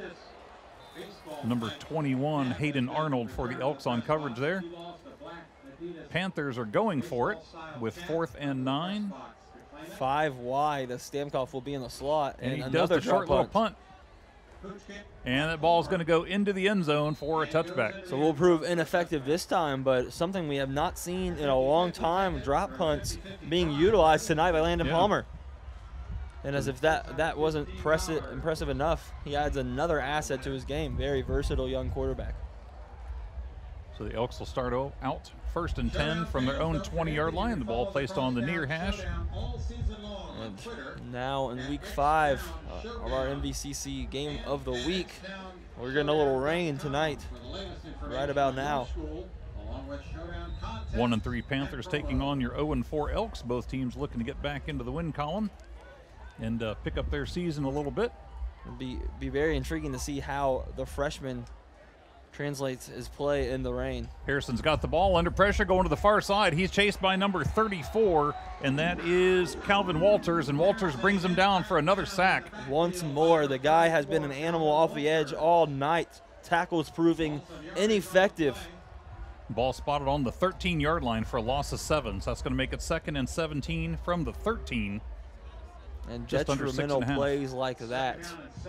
Number 21, Hayden Arnold for the Elks on coverage there. Panthers are going for it with 4th and 9. 5 wide. Stamkos will be in the slot. And he another does the short drop little punt. And that ball is going to go into the end zone for a touchback. So we'll prove ineffective this time, but something we have not seen in a long time, drop punts being utilized tonight by Landon Palmer. And as if that wasn't impressive enough, he adds another asset to his game. Very versatile young quarterback. So the Elks will start out 1st and 10 from their own 20-yard line. The ball placed on the near hash. And now in week 5 of our MVCC game of the week, we're getting a little rain tonight, right about now. 1-3 Panthers taking on your 0-4 Elks. Both teams looking to get back into the win column and pick up their season a little bit. It'll be very intriguing to see how the freshman translates his play in the rain. Harrison's got the ball under pressure going to the far side. He's chased by number 34, and that is Calvin Walters, and Walters brings him down for another sack. Once more, the guy has been an animal off the edge all night. Tackles proving ineffective. Ball spotted on the 13-yard line for a loss of 7, so that's going to make it 2nd and 17 from the 13. And just under 6.5 plays like that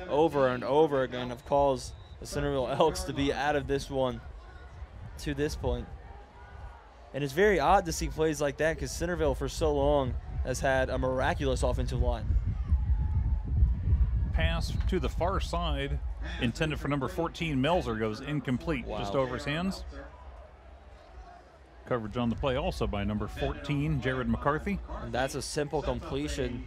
over and over again have caused the Centerville Elks to be out of this one to this point. And it's very odd to see plays like that because Centerville for so long has had a miraculous offensive line. Pass to the far side, intended for number 14, Melzer, goes incomplete, just over his hands. Coverage on the play also by number 14, Jared McCarthy. And that's a simple completion.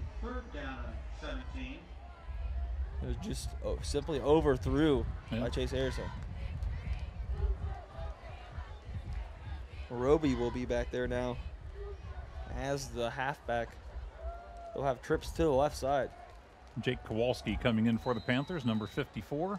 It was just simply overthrew by Chase Harrison. Roby will be back there now as the halfback. They'll have trips to the left side. Jake Kowalski coming in for the Panthers, number 54.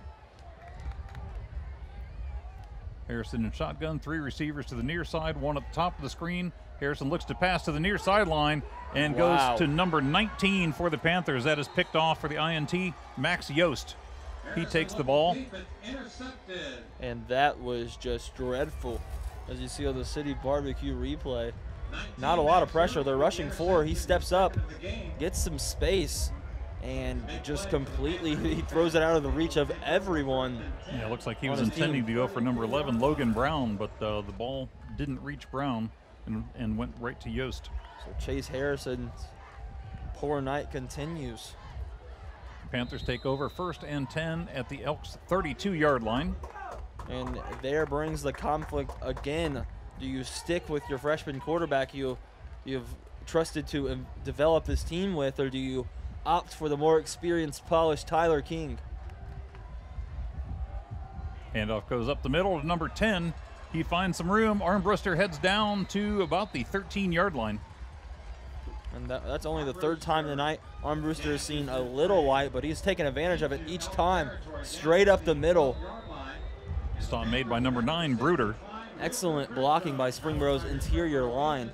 Harrison in shotgun, 3 receivers to the near side, 1 at the top of the screen. Harrison looks to pass to the near sideline and goes to number 19 for the Panthers. That is picked off for the INT, Max Yost. He takes the ball. And that was just dreadful. As you see on the City Barbecue replay, not a lot of pressure. They're rushing 4. He steps up, gets some space, and just completely he throws it out of the reach of everyone. Yeah, it looks like he was intending to go for number 11, Logan Brown, but the ball didn't reach Brown and went right to Yost. So Chase Harrison's poor night continues. Panthers take over 1st and 10 at the Elks 32-yard line. And there brings the conflict again. Do you stick with your freshman quarterback? You've trusted to develop this team with, or do you opt for the more experienced, polished Tyler King? Handoff goes up the middle to number 10. He finds some room. Armbruster heads down to about the 13-yard line. And that's only the third time tonight Armbruster has seen a little light, but he's taken advantage of it each time. Straight up the middle. Stop made by number 9, Bruder. Excellent blocking by Springboro's interior line.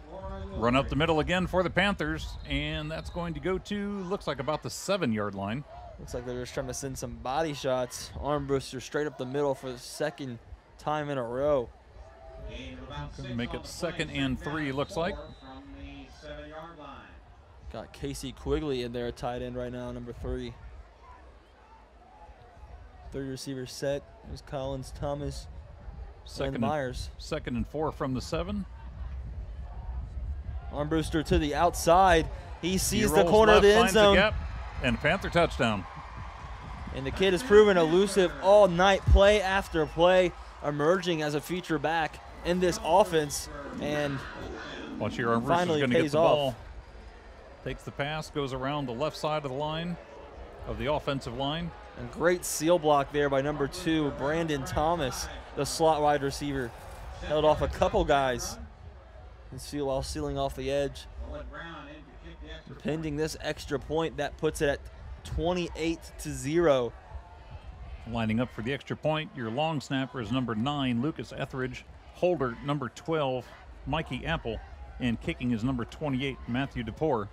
Run up the middle again for the Panthers, and that's going to go to, looks like about the 7-yard line. Looks like they're just trying to send some body shots. Armbruster straight up the middle for the second time in a row. Going to make it 2nd and 3, looks like. Got Casey Quigley in there, tight end right now, number 3. Third receiver set. There's Collins, Thomas, and Myers. 2nd and 4 from the 7. Armbruster to the outside. He sees the corner of the end zone. Gap, and Panther touchdown. And the kid has proven elusive all night, play after play, emerging as a feature back in this offense. And watch here, Armbruster's going to get the ball. Takes the pass, goes around the left side of the line, of the offensive line. And great seal block there by number 2, Brandon Thomas, the slot wide receiver. Held off a couple guys while sealing off the edge. Pending this extra point, that puts it at 28-0. Lining up for the extra point, your long snapper is number 9, Lucas Etheridge. Holder, number 12, Mikey Apple. And kicking is number 28, Matthew DePore.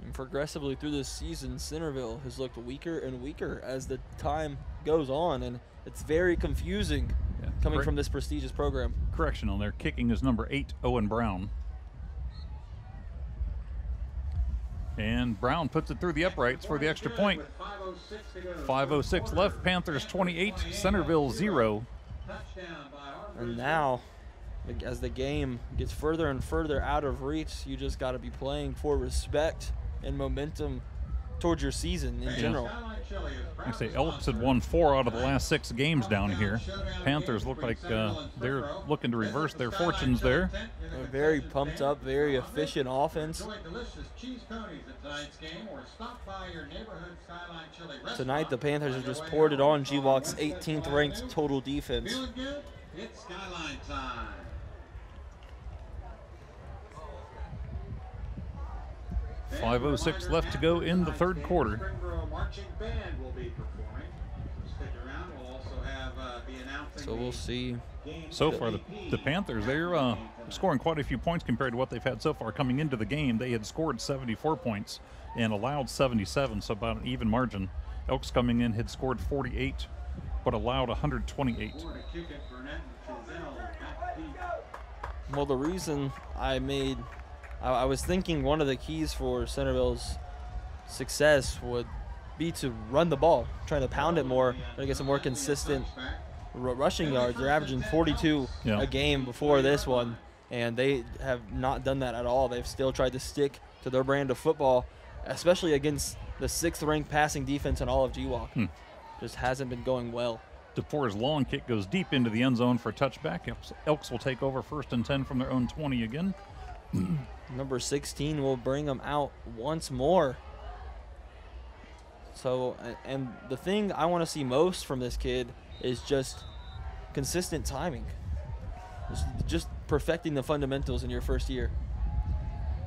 And progressively through this season, Centerville has looked weaker and weaker as the time goes on, and it's very confusing coming from this prestigious program. Correction on there, kicking is number 8, Owen Brown. And Brown puts it through the uprights for the extra point. 5:06 left, Panthers 28, Centerville 0. And now, as the game gets further and further out of reach, you just got to be playing for respect and momentum towards your season in general. I say Elks had won 4 out of the last 6 games down here. Panthers look like they're looking to reverse their fortunes there. A very pumped up, very efficient offense. Tonight, the Panthers have just poured it on G-Walk's 18th ranked total defense. It's Skyline time. .506 left to go in the third quarter. Springboro marching band will be performing. Stick around. We'll also have the announcing. So we'll see. So far, the Panthers, they're scoring quite a few points compared to what they've had so far. Coming into the game, they had scored 74 points and allowed 77, so about an even margin. Elks coming in had scored 48, but allowed 128. Well, the reason I was thinking one of the keys for Centerville's success would be to run the ball, trying to pound it more, trying to get some more consistent rushing yards. They're averaging 42 a game before this one, and they have not done that at all. They've still tried to stick to their brand of football, especially against the 6th-ranked passing defense in all of G-Walk. Just hasn't been going well. DePore's long kick goes deep into the end zone for a touchback. Elks will take over 1st and 10 from their own 20 again. Number 16 will bring them out once more. So, and the thing I want to see most from this kid is just consistent timing. Just perfecting the fundamentals in your first year.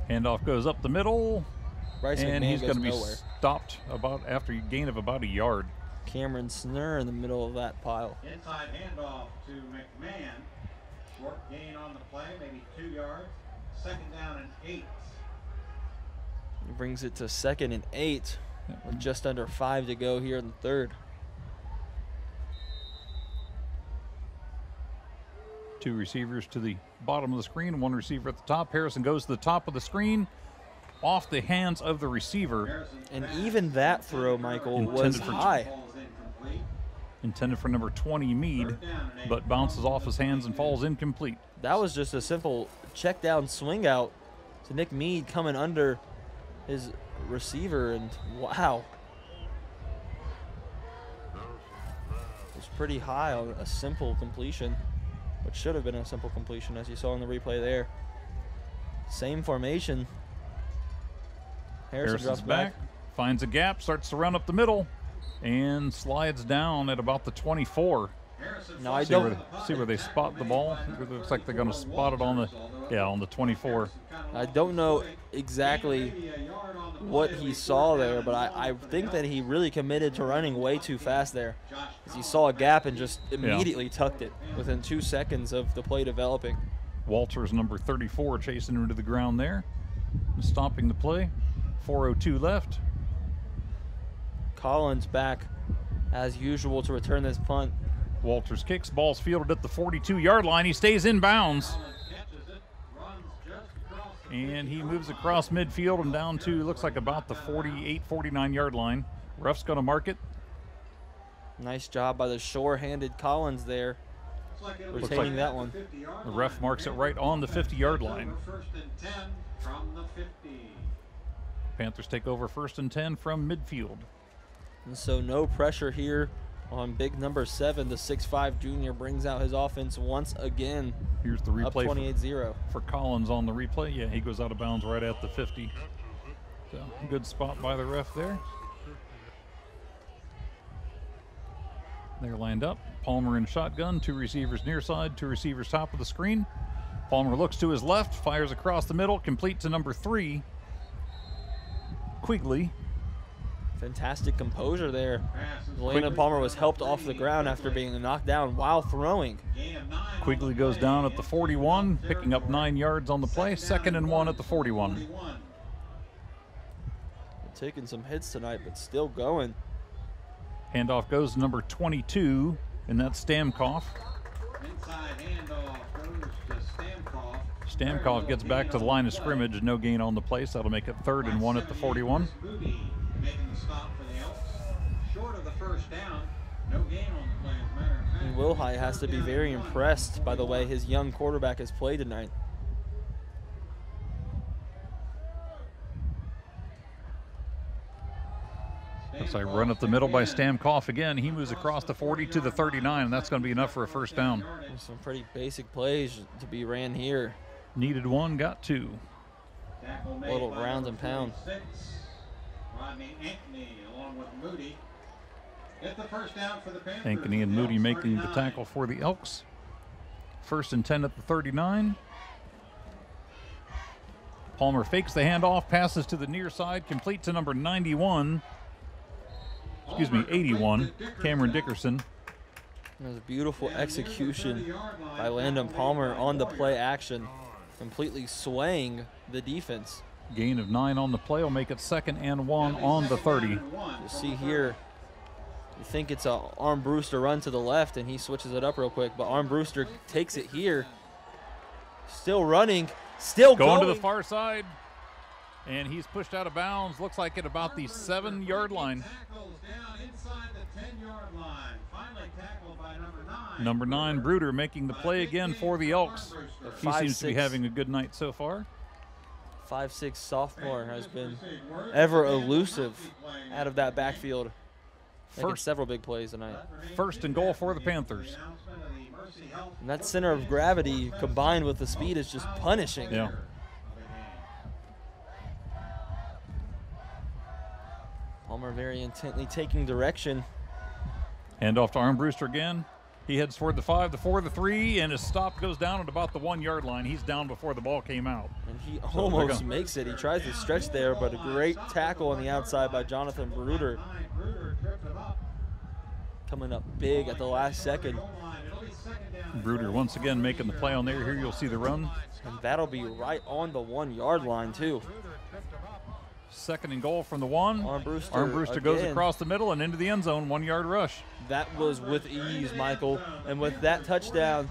Handoff goes up the middle, and he's going to be stopped after a gain of about a yard. Cameron Snur in the middle of that pile. Inside handoff to McMahon. Short gain on the play, maybe 2 yards. 2nd down and 8. He brings it to 2nd and 8 with just under 5 to go here in the third. 2 receivers to the bottom of the screen, 1 receiver at the top. Harrison goes to the top of the screen, off the hands of the receiver. And even that throw, Michael, was high. Intended for number 20, Mead, but bounces off his hands and falls incomplete. That was just a simple check down swing out to Nick Mead coming under his receiver, and wow. It was pretty high on a simple completion. which should have been a simple completion, as you saw in the replay there. Same formation. Harrison drops back, finds a gap, starts to run up the middle, and slides down at about the 24. Now I See where they spot the ball. It looks like they're going to spot it on the 24. I don't know exactly what he saw there, but I think that he really committed to running way too fast there, because he saw a gap and just immediately tucked it within 2 seconds of the play developing. Walters, number 34, chasing him to the ground there, stopping the play. 4:02 left. Collins back as usual to return this punt. Walters kicks, ball's fielded at the 42-yard line. He stays in bounds. And he moves across midfield and down to, looks like about the 48, 49-yard line. Ref's going to mark it. Nice job by the sure-handed Collins there, retaining that one. The ref marks it right on the 50-yard line. Panthers take over 1st and 10 from midfield. And so no pressure here on big number 7. The 6'5" junior brings out his offense once again. Here's the replay. Up 28-0. For Collins on the replay. Yeah, he goes out of bounds right at the 50. So good spot by the ref there. They're lined up. Palmer in shotgun, 2 receivers near side, 2 receivers top of the screen. Palmer looks to his left, fires across the middle, complete to number 3, Quigley. Fantastic composure there. Landon Palmer was helped off the ground after being knocked down while throwing. Quigley goes down at the 41, picking up 9 yards on the play. 2nd and 1 at the 41. Taking some hits tonight, but still going. Handoff goes to number 22, and that's Stamkos. Inside handoff goes to Stamkos. Stamkos gets back to the line of scrimmage, no gain on the play, so that'll make it 3rd and 1 at the 41. Making the stop for the Elks. Short of the first down, no gain on the play. As a matter of fact, And Wilhite has to be very impressed by the way his young quarterback has played tonight. Looks like run up the middle by Stamkos again. He moves across the 40 to the 39, and that's going to be enough for a 1st down. Some pretty basic plays to be ran here. Needed 1, got 2. Little rounds and pounds. Rodney Ankeny along with Moody. Get the first down for the Panthers. Ankeny and Moody making the tackle for the Elks. 1st and 10 at the 39. Palmer fakes the handoff, passes to the near side, complete to number 91. Excuse me, 81, Cameron Dickerson. There's a beautiful execution by Landon Palmer on the play action, completely swaying the defense. Gain of 9 on the play will make it 2nd and 1 on the 30. You see here, you think it's a Armbruster run to the left, and he switches it up real quick, but Armbruster takes it here. Still running, still going to the far side, and he's pushed out of bounds. Looks like at about the 7-yard line. Number 9, Bruder, making the play again for the Elks. He seems to be having a good night so far. 5'6" sophomore has been ever elusive out of that backfield. Making several big plays tonight. 1st and goal for the Panthers. And that center of gravity combined with the speed is just punishing. Yeah. Palmer very intently taking direction. Hand off to Armbruster again. He heads toward the 5, the 4, the 3, and his stop goes down at about the 1-yard line. He's down before the ball came out. And he almost makes it. He tries to stretch there, but a great tackle on the outside by Jonathan Bruder. Coming up big at the last second. Bruder once again making the play on there. Here you'll see the run. And that'll be right on the 1-yard line, too. 2nd and goal from the 1. Armbruster goes across the middle and into the end zone. 1-yard rush. That was with ease, Michael. And with that touchdown,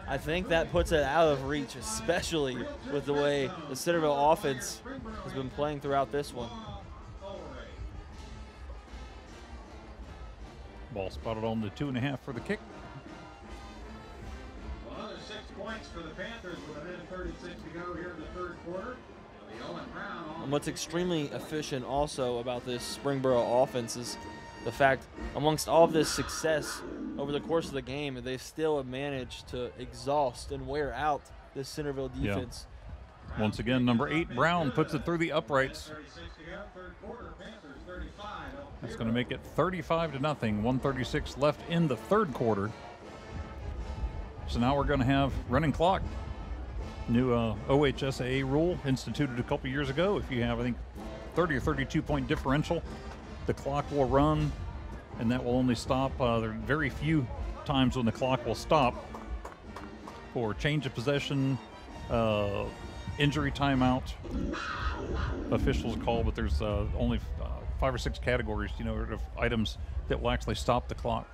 I think that puts it out of reach, especially with the way the Centerville offense has been playing throughout this one. Ball spotted on the 2.5 for the kick. Another 6 points for the Panthers with a minute 36 to go here in the 3rd quarter. And what's extremely efficient also about this Springboro offense is the fact, amongst all of this success over the course of the game, they still have managed to exhaust and wear out this Centerville defense. Yeah. Once again, number 8, Brown, puts it through the uprights. That's going to make it 35-0. 1:36 left in the third quarter. So now we're going to have running clock. New OHSAA rule instituted a couple years ago. If you have, I think, 30 or 32 point differential, the clock will run, and that will only stop. There are very few times when the clock will stop for change of possession, injury timeout. Officials call, but there's only 5 or 6 categories, of items that will actually stop the clock.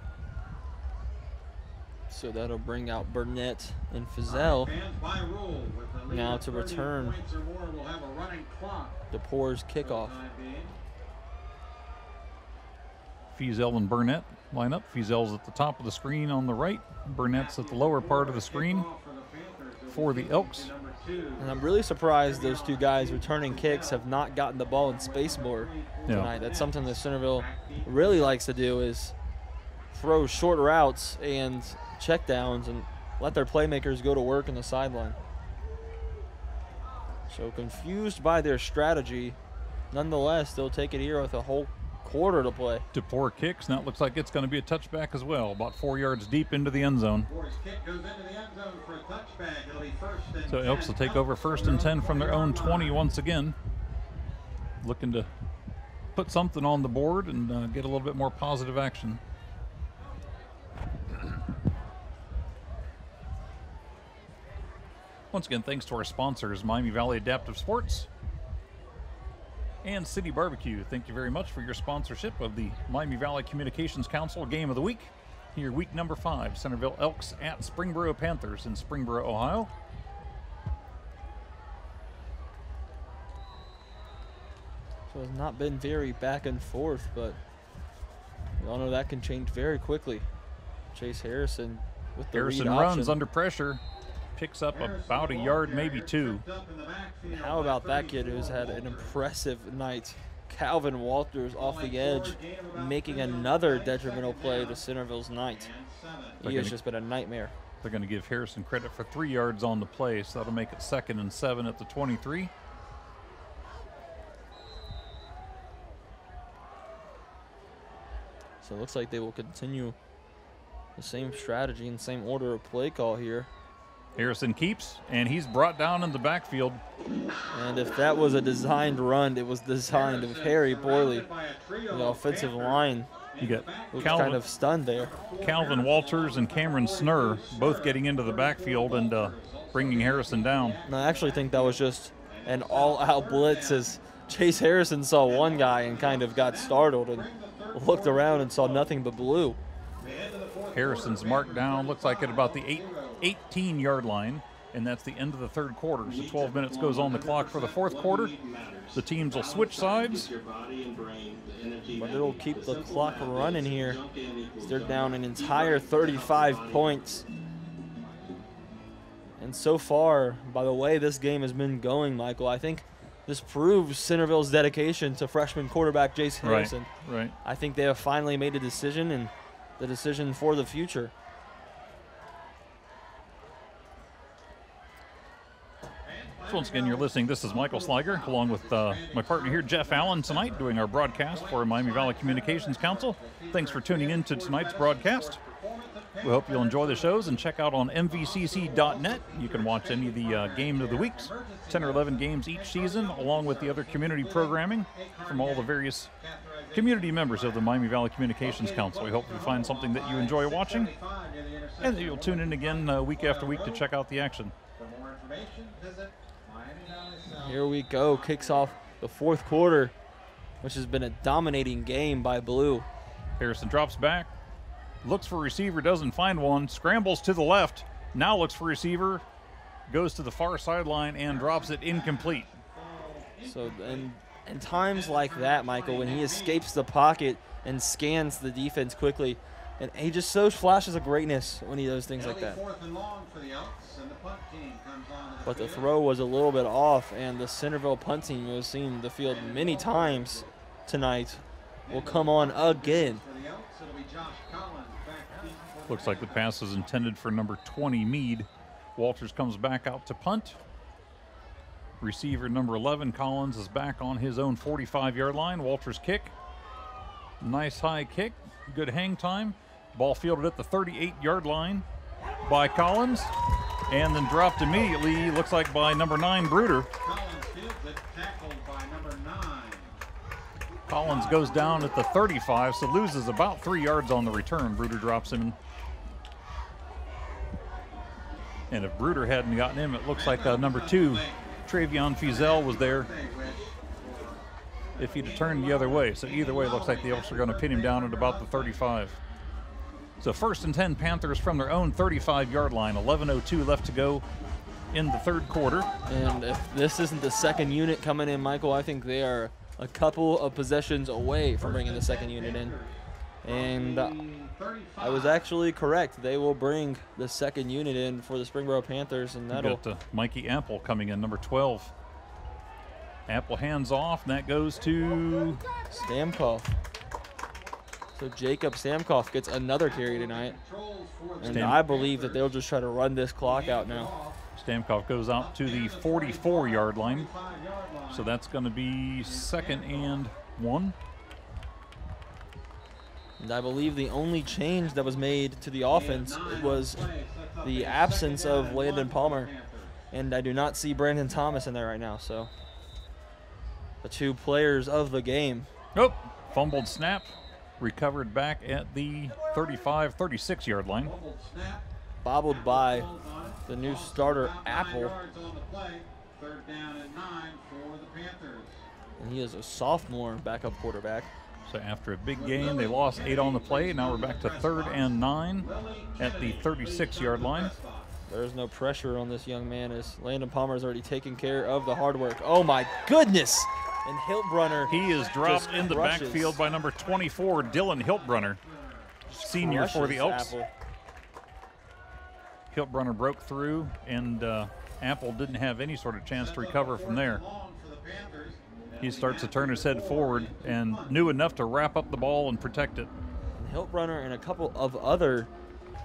So that'll bring out Burnett and Fizel now to return DePore's kickoff. Fizel and Burnett line up. Fizel's at the top of the screen on the right. Burnett's at the lower part of the screen for the Elks. And I'm really surprised those two guys returning kicks have not gotten the ball in space more tonight. Yeah. That's something that Centerville really likes to do, is throw short routes and check downs and let their playmakers go to work in the sideline. So confused by their strategy, nonetheless, they'll take it here with a whole quarter to play. DePore kicks. Now it looks like it's going to be a touchback as well, about 4 yards deep into the end zone. So Elks will take over 1st and 10 from their own 20 once again. Looking to put something on the board and get a little bit more positive action. Once again, thanks to our sponsors, Miami Valley Adaptive Sports and City Barbecue. Thank you very much for your sponsorship of the Miami Valley Communications Council Game of the Week. Here, week number 5, Centerville Elks at Springboro Panthers in Springboro, Ohio. So it's not been very back and forth, but we all know that can change very quickly. Chase Harrison with the Harrison read runs option. under pressure. Picks up about a yard, maybe 2. How about that kid who's had an impressive night? Calvin Walters off the edge, making another detrimental play to Centerville's night. He has just been a nightmare. They're going to give Harrison credit for 3 yards on the play, so that'll make it 2nd and 7 at the 23. So it looks like they will continue the same strategy and same order of play call here. Harrison keeps, and he's brought down in the backfield. And if that was a designed run, it was designed very poorly. The offensive line you got kind of stunned there. Calvin Walters and Cameron Snurr both getting into the backfield and bringing Harrison down. And I actually think that was just an all-out blitz, as Chase Harrison saw one guy and kind of got startled and looked around and saw nothing but blue. Harrison's marked down, looks like at about the 18-yard line, and that's the end of the third quarter. So 12 minutes goes on the clock for the fourth quarter. The teams will switch sides. But it'll keep the clock running here. They're down an entire 35 points. And so far, by the way this game has been going, Michael, I think this proves Centerville's dedication to freshman quarterback Jace Harrison. Right. I think they have finally made a decision, and the decision for the future. So once again, you're listening. This is Michael Sliger, along with my partner here, Jeff Allen, tonight, doing our broadcast for Miami Valley Communications Council. Thanks for tuning in to tonight's broadcast. We hope you'll enjoy the shows and check out on MVCC.net. You can watch any of the games of the weeks, 10 or 11 games each season, along with the other community programming from all the various community members of the Miami Valley Communications Council. We hope you find something that you enjoy watching, and that you'll tune in again week after week to check out the action. Here we go. Kicks off the fourth quarter, which has been a dominating game by Blue. Harrison drops back, looks for receiver, doesn't find one, scrambles to the left, now looks for receiver, goes to the far sideline and drops it incomplete. So in times like that, Michael, when he escapes the pocket and scans the defense quickly, and he just shows flashes of greatness when he does things like that. But the throw was a little bit off, and the Centerville punt team, who has seen the field many times tonight, will come on again. Looks like the pass is intended for number 20, Mead. Walters comes back out to punt. Receiver number 11, Collins, is back on his own 45-yard line. Walters kick. Nice high kick. Good hang time. Ball fielded at the 38-yard line by Collins, and then dropped immediately, looks like by number 9, Bruder. Collins fields it, tackled by number 9. Collins goes down at the 35, so loses about 3 yards on the return. Bruder drops him. And if Bruder hadn't gotten him, it looks like number 2, Travion Fizel, was there if he'd have turned the other way. So either way, it looks like the Elks are going to pin him down at about the 35. So 1st and 10, Panthers from their own 35-yard line. 11:02 left to go in the third quarter. And if this isn't the second unit coming in, Michael, I think they are a couple of possessions away from bringing the second unit in. And I was actually correct. They will bring the second unit in for the Springboro Panthers, and that'll... Got Mikey Apple coming in, number 12. Apple hands off, and that goes to Stamkos. So Jacob Stamkos gets another carry tonight. And I believe that they'll just try to run this clock out now. Stamkos goes out to the 44-yard line. So that's going to be 2nd and 1. And I believe the only change that was made to the offense was the absence of Landon Palmer. And I do not see Brandon Thomas in there right now. So the 2 players of the game. Oh, fumbled snap. Recovered back at the 35-36-yard line. Bobbled by the new starter, Apple. 3rd down and 9 for the Panthers. And he is a sophomore backup quarterback. So after a big gain, they lost 8 on the play. Now we're back to 3rd and 9 at the 36-yard line. There's no pressure on this young man as Landon Palmer is already taking care of the hard work. Oh my goodness! And Hiltbrunner, he is dropped in the backfield by number 24, Dylan Hiltbrunner, senior for the Elks. Apple. Hiltbrunner broke through, and Apple didn't have any sort of chance to recover from there. He starts to turn his head forward and knew enough to wrap up the ball and protect it. Hiltbrunner and a couple of other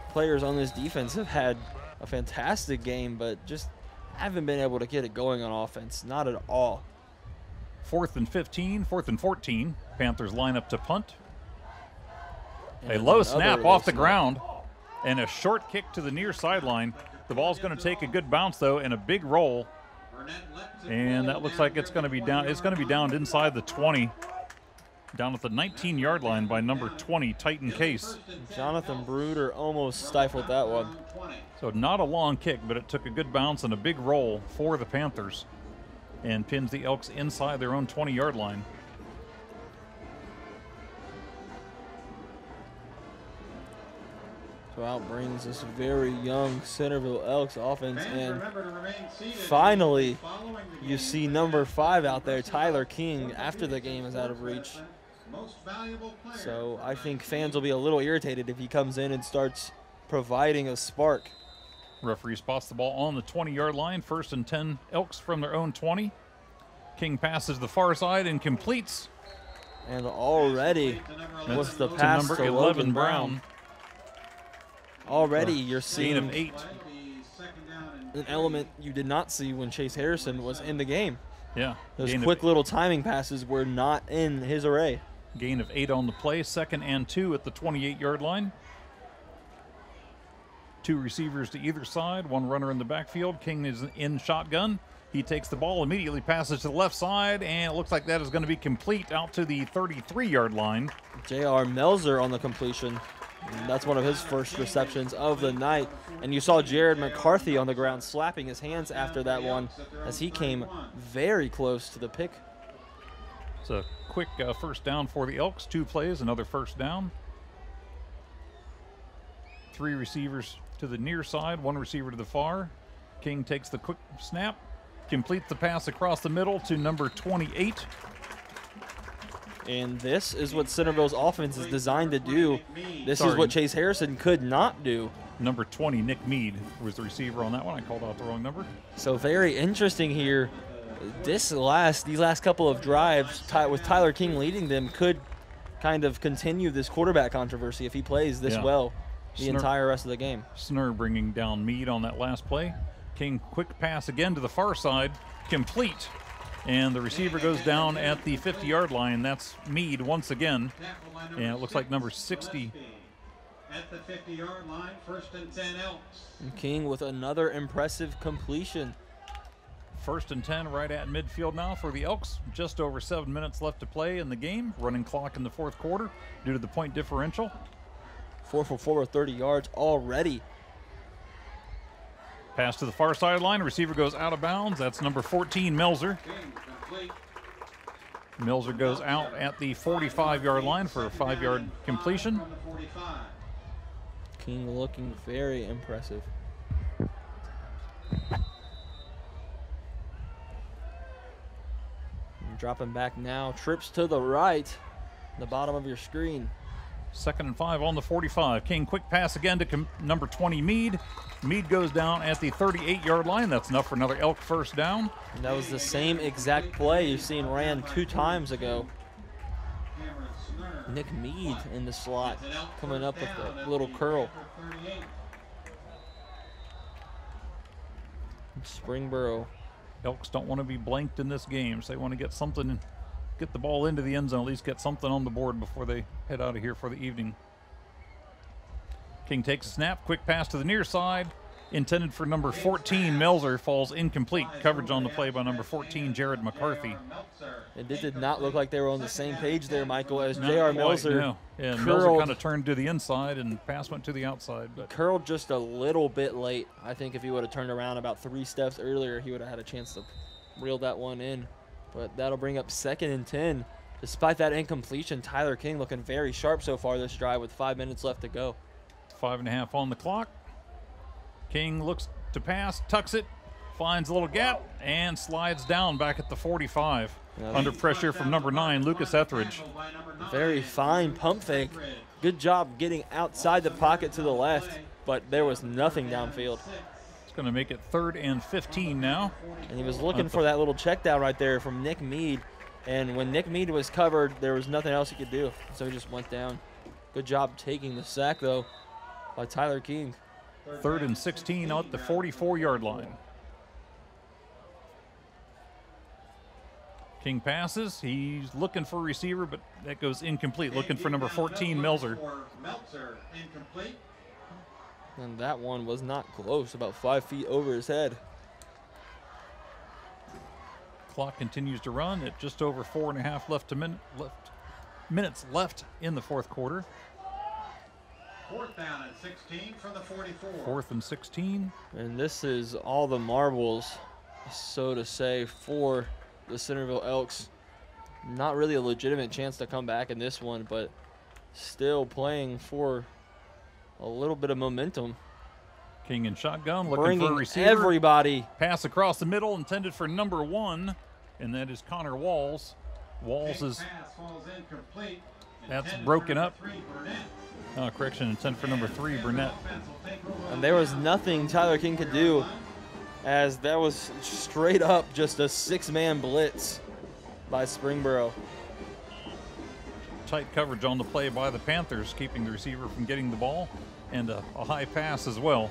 players on this defense have had a fantastic game, but just haven't been able to get it going on offense. Not at all. 4th and 15, 4th and 14. Panthers line up to punt. And a low snap off the snap. ground and a short kick to the near sideline. The ball's going to take a good bounce, though, and a big roll. And that looks like it's going to be down. It's going to be downed inside the 20, down at the 19-yard line by number 20, Titan Case. Jonathan Bruder almost stifled that one. So not a long kick, but it took a good bounce and a big roll for the Panthers and pins the Elks inside their own 20-yard line. So out brings this very young Centerville Elks offense, and finally you see number 5 out there, Tyler King, after the game is out of reach. So I think fans will be a little irritated if he comes in and starts providing a spark. Referee spots the ball on the 20-yard line. 1st and 10, Elks from their own 20. King passes the far side and completes. And already with the to pass number to 11, Logan Brown. Already you're Gain of seeing 8. an element you did not see when Chase Harrison was in the game. Yeah. Those quick little timing passes were not in his array. Gain of 8 on the play. 2nd and 2 at the 28-yard line. 2 receivers to either side, 1 runner in the backfield. King is in shotgun. He takes the ball, immediately passes to the left side, and it looks like that is going to be complete out to the 33-yard line. J.R. Melzer on the completion. And that's one of his first receptions of the night. And you saw Jared McCarthy on the ground slapping his hands after that one as he came very close to the pick. It's a quick first down for the Elks. 2 plays, another first down. 3 receivers to the near side, 1 receiver to the far. King takes the quick snap, completes the pass across the middle to number 28. And this is what Centerville's offense is designed to do. This is what Chase Harrison could not do. Number 20, Nick Mead, was the receiver on that one. I called out the wrong number. So very interesting here. These last couple of drives, with Tyler King leading them, could kind of continue this quarterback controversy if he plays this well. the entire rest of the game. Snur bringing down Mead on that last play. King, quick pass again to the far side, complete. And the receiver goes down at the 50-yard line. That's Mead once again. And it looks like number 60. At the 50-yard line, 1st and 10 Elks. And King with another impressive completion. 1st and 10 right at midfield now for the Elks. Just over 7 minutes left to play in the game. Running clock in the 4th quarter due to the point differential. 4 for 4 with 30 yards already. Pass to the far sideline. Receiver goes out of bounds. That's number 14, Melzer. Melzer goes out at the 45-yard line for a 5-yard completion. King looking very impressive. Dropping back now. Trips to the right. The bottom of your screen. 2nd and 5 on the 45. King, quick pass again to number 20, Mead. Mead goes down at the 38-yard line. That's enough for another Elk 1st down. And that was the same exact play you've seen ran 2 times ago. Nick Mead in the slot, coming up with a little curl. Springboro. Elks don't want to be blanked in this game, so they want to get something, get the ball into the end zone, at least get something on the board before they head out of here for the evening. King takes a snap, quick pass to the near side, intended for number 14, Melzer, falls incomplete. Coverage on the play by number 14, Jared McCarthy. It did not look like they were on the same page there, Michael, as J.R. Melzer no. Yeah, Melzer kind of turned to the inside and pass went to the outside. But curled just a little bit late. I think if he would have turned around about 3 steps earlier, he would have had a chance to reel that one in. But that'll bring up 2nd and 10. Despite that incompletion, Tyler King looking very sharp so far this drive with 5 minutes left to go. 5.5 on the clock. King looks to pass, tucks it, finds a little gap, and slides down back at the 45. Under pressure from number 9, Lucas Etheridge. Very fine pump fake. Good job getting outside the pocket to the left, but there was nothing downfield. It's going to make it 3rd and 15 now. And he was looking for that little check down right there from Nick Mead. And when Nick Mead was covered, there was nothing else he could do. So he just went down. Good job taking the sack, though, by Tyler King. 3rd and 16 at the 44-yard line. King passes. He's looking for a receiver, but that goes incomplete. Looking for number 14, Melzer. And that one was not close, about 5 feet over his head. Clock continues to run at just over 4.5 minutes left in the 4th quarter. 4th down and 16 from the 44. 4th and 16. And this is all the marbles, so to say, for the Centerville Elks. Not really a legitimate chance to come back in this one, but still playing for a little bit of momentum. King in shotgun, looking Bringing for a receiver. Everybody. Pass across the middle, intended for number 1, and that is Connor Walls. Walls is, that's broken up. Correction, intended for number 3, Burnett. And there was nothing Tyler King could do, as that was straight up just a 6-man blitz by Springboro. Tight coverage on the play by the Panthers, keeping the receiver from getting the ball, and a high pass as well.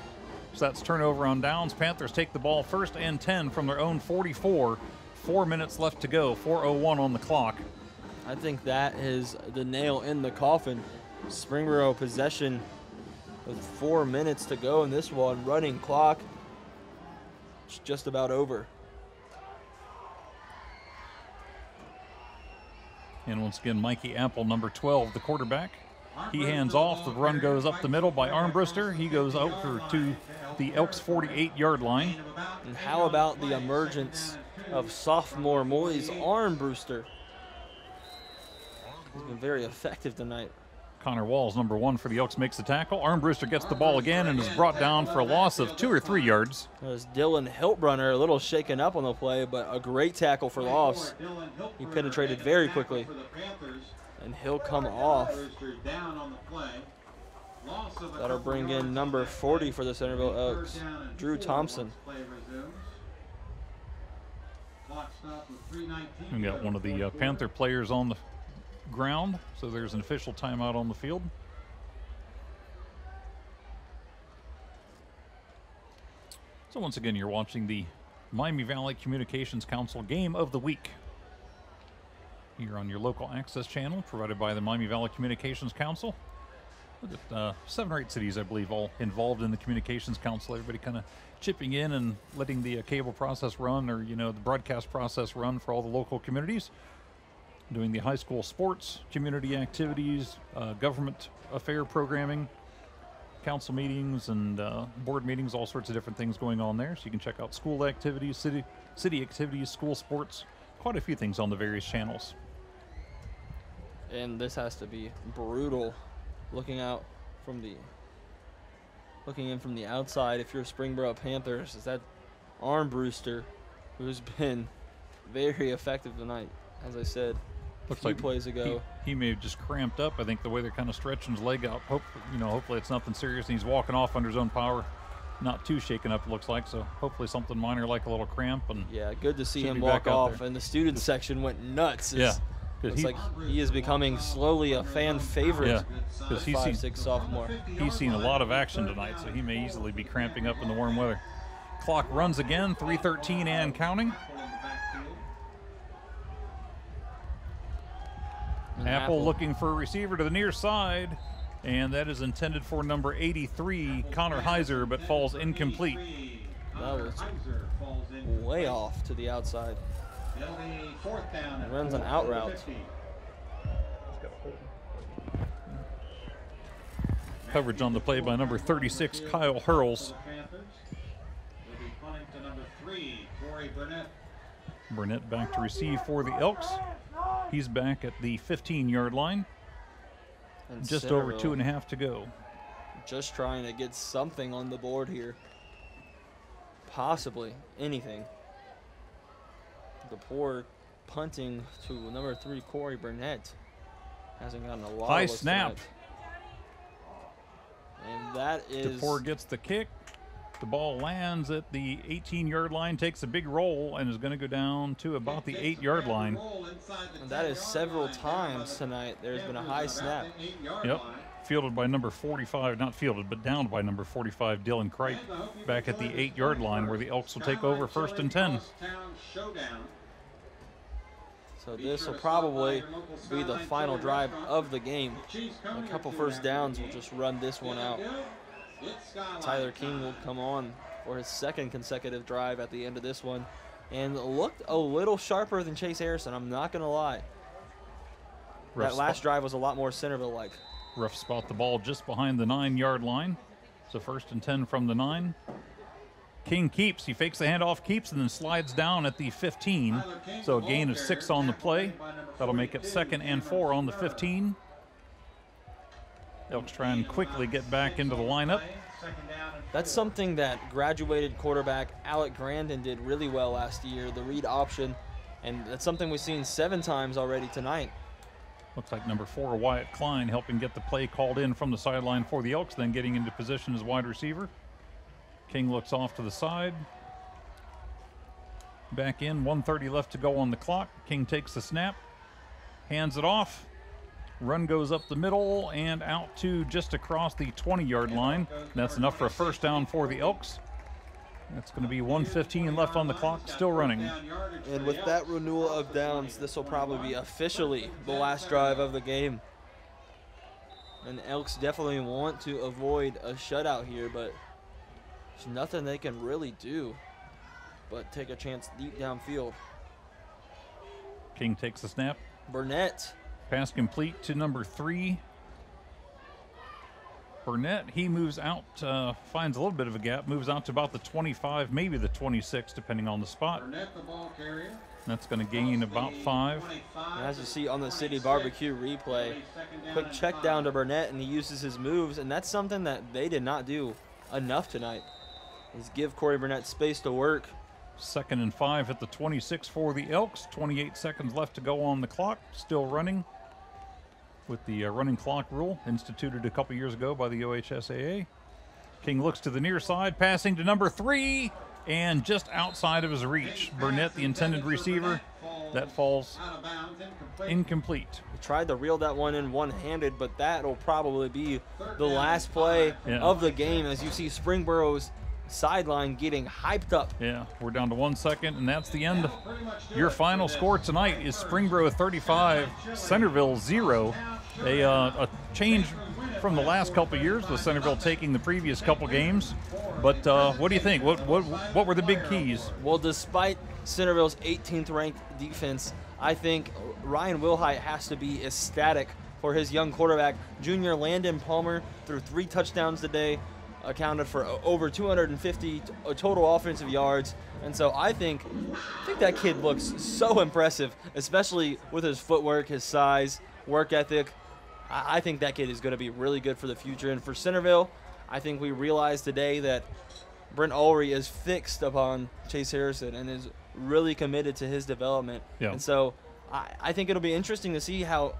So that's turnover on downs. Panthers take the ball 1st and 10 from their own 44. 4 minutes left to go, 4:01 on the clock. I think that is the nail in the coffin. Springboro possession with 4 minutes to go in this one. Running clock. It's just about over. And once again, Mikey Apple, number 12, the quarterback. He hands off. The run goes up the middle by Armbruster. He goes over to the Elks 48-yard line. And how about the emergence of sophomore Moise Armbruster? He's been very effective tonight. Connor Walls, number 1 for the Elks, makes the tackle. Armbruster gets the ball again and is brought down for a loss of 2 or 3 yards. There's Dylan Hiltbrunner, a little shaken up on the play, but a great tackle for loss. He penetrated very quickly, and he'll come off. That'll bring in number 40 for the Centerville Elks, Drew Thompson. We got one of the Panther players on the ground, so there's an official timeout on the field. So once again, you're watching the Miami Valley Communications Council Game of the Week here on your local access channel provided by the Miami Valley Communications Council. Look at 7 or 8 cities, I believe, all involved in the Communications Council. Everybody kind of chipping in and letting the cable process run, or, you know, the broadcast process run for all the local communities. Doing the high school sports, community activities, government affair programming, council meetings and board meetings, all sorts of different things going on there. So you can check out school activities, city activities, school sports, quite a few things on the various channels. And this has to be brutal looking in from the outside. If you're Springboro Panthers, is that Armbruster, who's been very effective tonight, as I said. Looks few like plays ago. He may have just cramped up. I think the way they're kind of stretching his leg out. Hopefully it's nothing serious, and he's walking off under his own power. Not too shaken up, it looks like. So hopefully something minor, like a little cramp. And yeah, good to see him walk off. And the student section went nuts. Yeah, looks like he is becoming slowly a fan favorite. Yeah, because he's 5'6" sophomore. He's seen a lot of action tonight, so he may easily be cramping up in the warm weather. Clock runs again, 3:13 and counting. Apple looking for a receiver to the near side, and that is intended for number 83, Connor Heiser, but falls incomplete. That was way off to the outside. Runs an out route. Coverage on the play by number 36, Kyle Hurls. Burnett back to receive for the Elks. He's back at the 15-yard line. And just over 2.5 to go. Just trying to get something on the board here. Possibly anything. The poor punting to number 3, Corey Burnett, hasn't gotten a lot high of looks snap. tonight. And that is... DePore gets the kick. The ball lands at the 18-yard line, takes a big roll, and is going to go down to about the 8-yard line. And that is several times tonight. There's been a high snap. Yep. Fielded by number 45, not fielded, but downed by number 45, Dylan Kripe, back at the 8-yard line, where the Elks will take over 1st and 10. So this will probably be the final drive of the game. A couple first downs will just run this one out. Tyler King will come on for his 2nd consecutive drive at the end of this one, and looked a little sharper than Chase Harrison, I'm not going to lie. That last drive was a lot more Centerville-like. Rough spot the ball just behind the 9-yard line. So 1st and 10 from the 9. King keeps. He fakes the handoff, keeps, and then slides down at the 15. So a gain of 6 on the play. That'll make it 2nd and 4 on the 15. Elks try and quickly get back into the lineup. That's something that graduated quarterback Alec Grandin did really well last year, the read option, and that's something we've seen 7 times already tonight. Looks like number 4, Wyatt Klein, helping get the play called in from the sideline for the Elks, then getting into position as wide receiver. King looks off to the side. Back in, 1:30 left to go on the clock. King takes the snap, hands it off. Run goes up the middle and out to just across the 20-yard line. That's enough for a 1st down for the Elks. That's going to be 1:15 left on the clock, still running. And with that renewal of downs, this will probably be officially the last drive of the game. And the Elks definitely want to avoid a shutout here, but there's nothing they can really do but take a chance deep downfield. King takes the snap. Burnett. Pass complete to number 3. Burnett, he moves out, finds a little bit of a gap, moves out to about the 25, maybe the 26, depending on the spot. That's going to gain about 5. And as you see on the City Barbecue replay, quick check down to Burnett, and he uses his moves, and that's something that they did not do enough tonight, is give Corey Burnett space to work. 2nd and 5 at the 26 for the Elks. 28 seconds left to go on the clock, still running. With the running clock rule instituted a couple years ago by the OHSAA. King looks to the near side, passing to number 3, and just outside of his reach. Burnett, the intended receiver, that falls incomplete. He tried to reel that one in one-handed, but that'll probably be the last play of the game, as you see Springboro's sideline getting hyped up. Yeah, we're down to 1 second, and that's the end. Your final score tonight is Springboro 35, Centerville 0. A change from the last couple of years with Centerville taking the previous couple games. But what do you think? What were the big keys? Well, despite Centerville's 18th ranked defense, I think Ryan Wilhite has to be ecstatic for his young quarterback. Junior Landon Palmer threw 3 touchdowns today, accounted for over 250 total offensive yards. And so I think that kid looks so impressive, especially with his footwork, his size, work ethic. I think that kid is going to be really good for the future. And for Centerville, I think we realized today that Brent Ulrey is fixed upon Chase Harrison and is really committed to his development. Yeah. And so I think it'll be interesting to see how,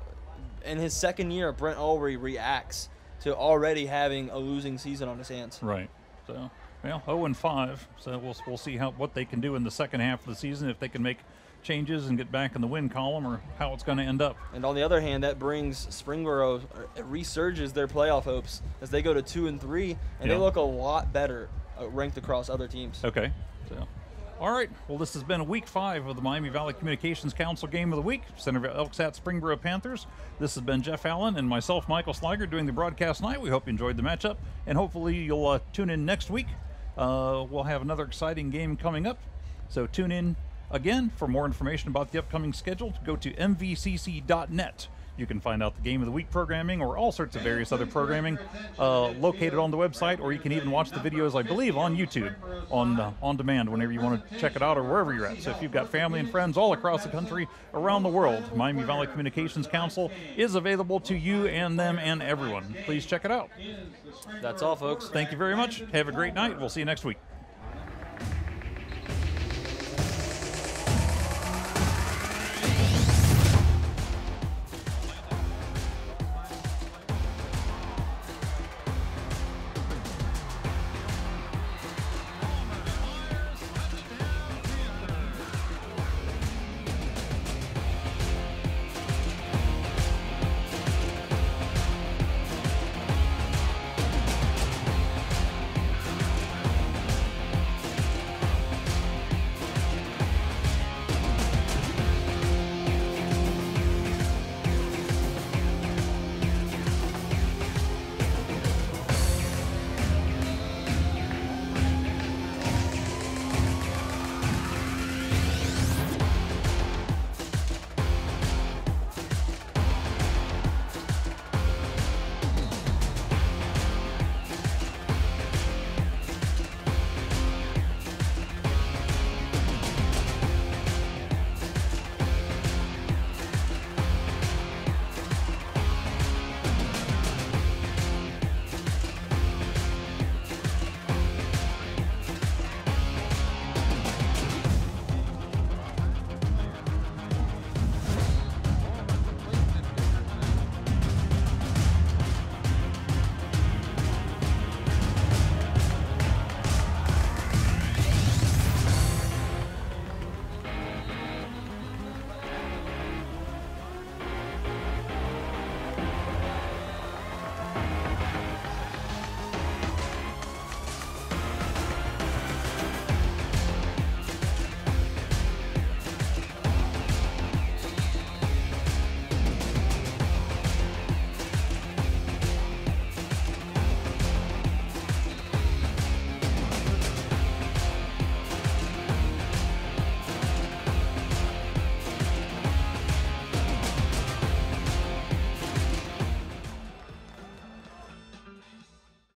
in his second year, Brent Ulrey reacts to already having a losing season on his hands. Right. So, well, 0-5. So we'll see what they can do in the second half of the season, if they can make changes and get back in the win column, or how it's going to end up. And on the other hand, that brings Springboro, resurges their playoff hopes as they go to 2-3, and they look a lot better ranked across other teams. Okay. So, all right. Well, this has been week 5 of the Miami Valley Communications Council Game of the Week. Centerville Elks at Springboro Panthers. This has been Jeff Allen and myself, Michael Sliger, doing the broadcast tonight. We hope you enjoyed the matchup, and hopefully you'll tune in next week. We'll have another exciting game coming up, so tune in again. For more information about the upcoming schedule, go to mvcc.net. You can find out the Game of the Week programming or all sorts of various other programming located on the website, or you can even watch the videos, I believe, on YouTube on demand whenever you want to check it out, or wherever you're at. So if you've got family and friends all across the country, around the world, Miami Valley Communications Council is available to you and them and everyone. Please check it out. That's all, folks. Thank you very much. Have a great night. We'll see you next week.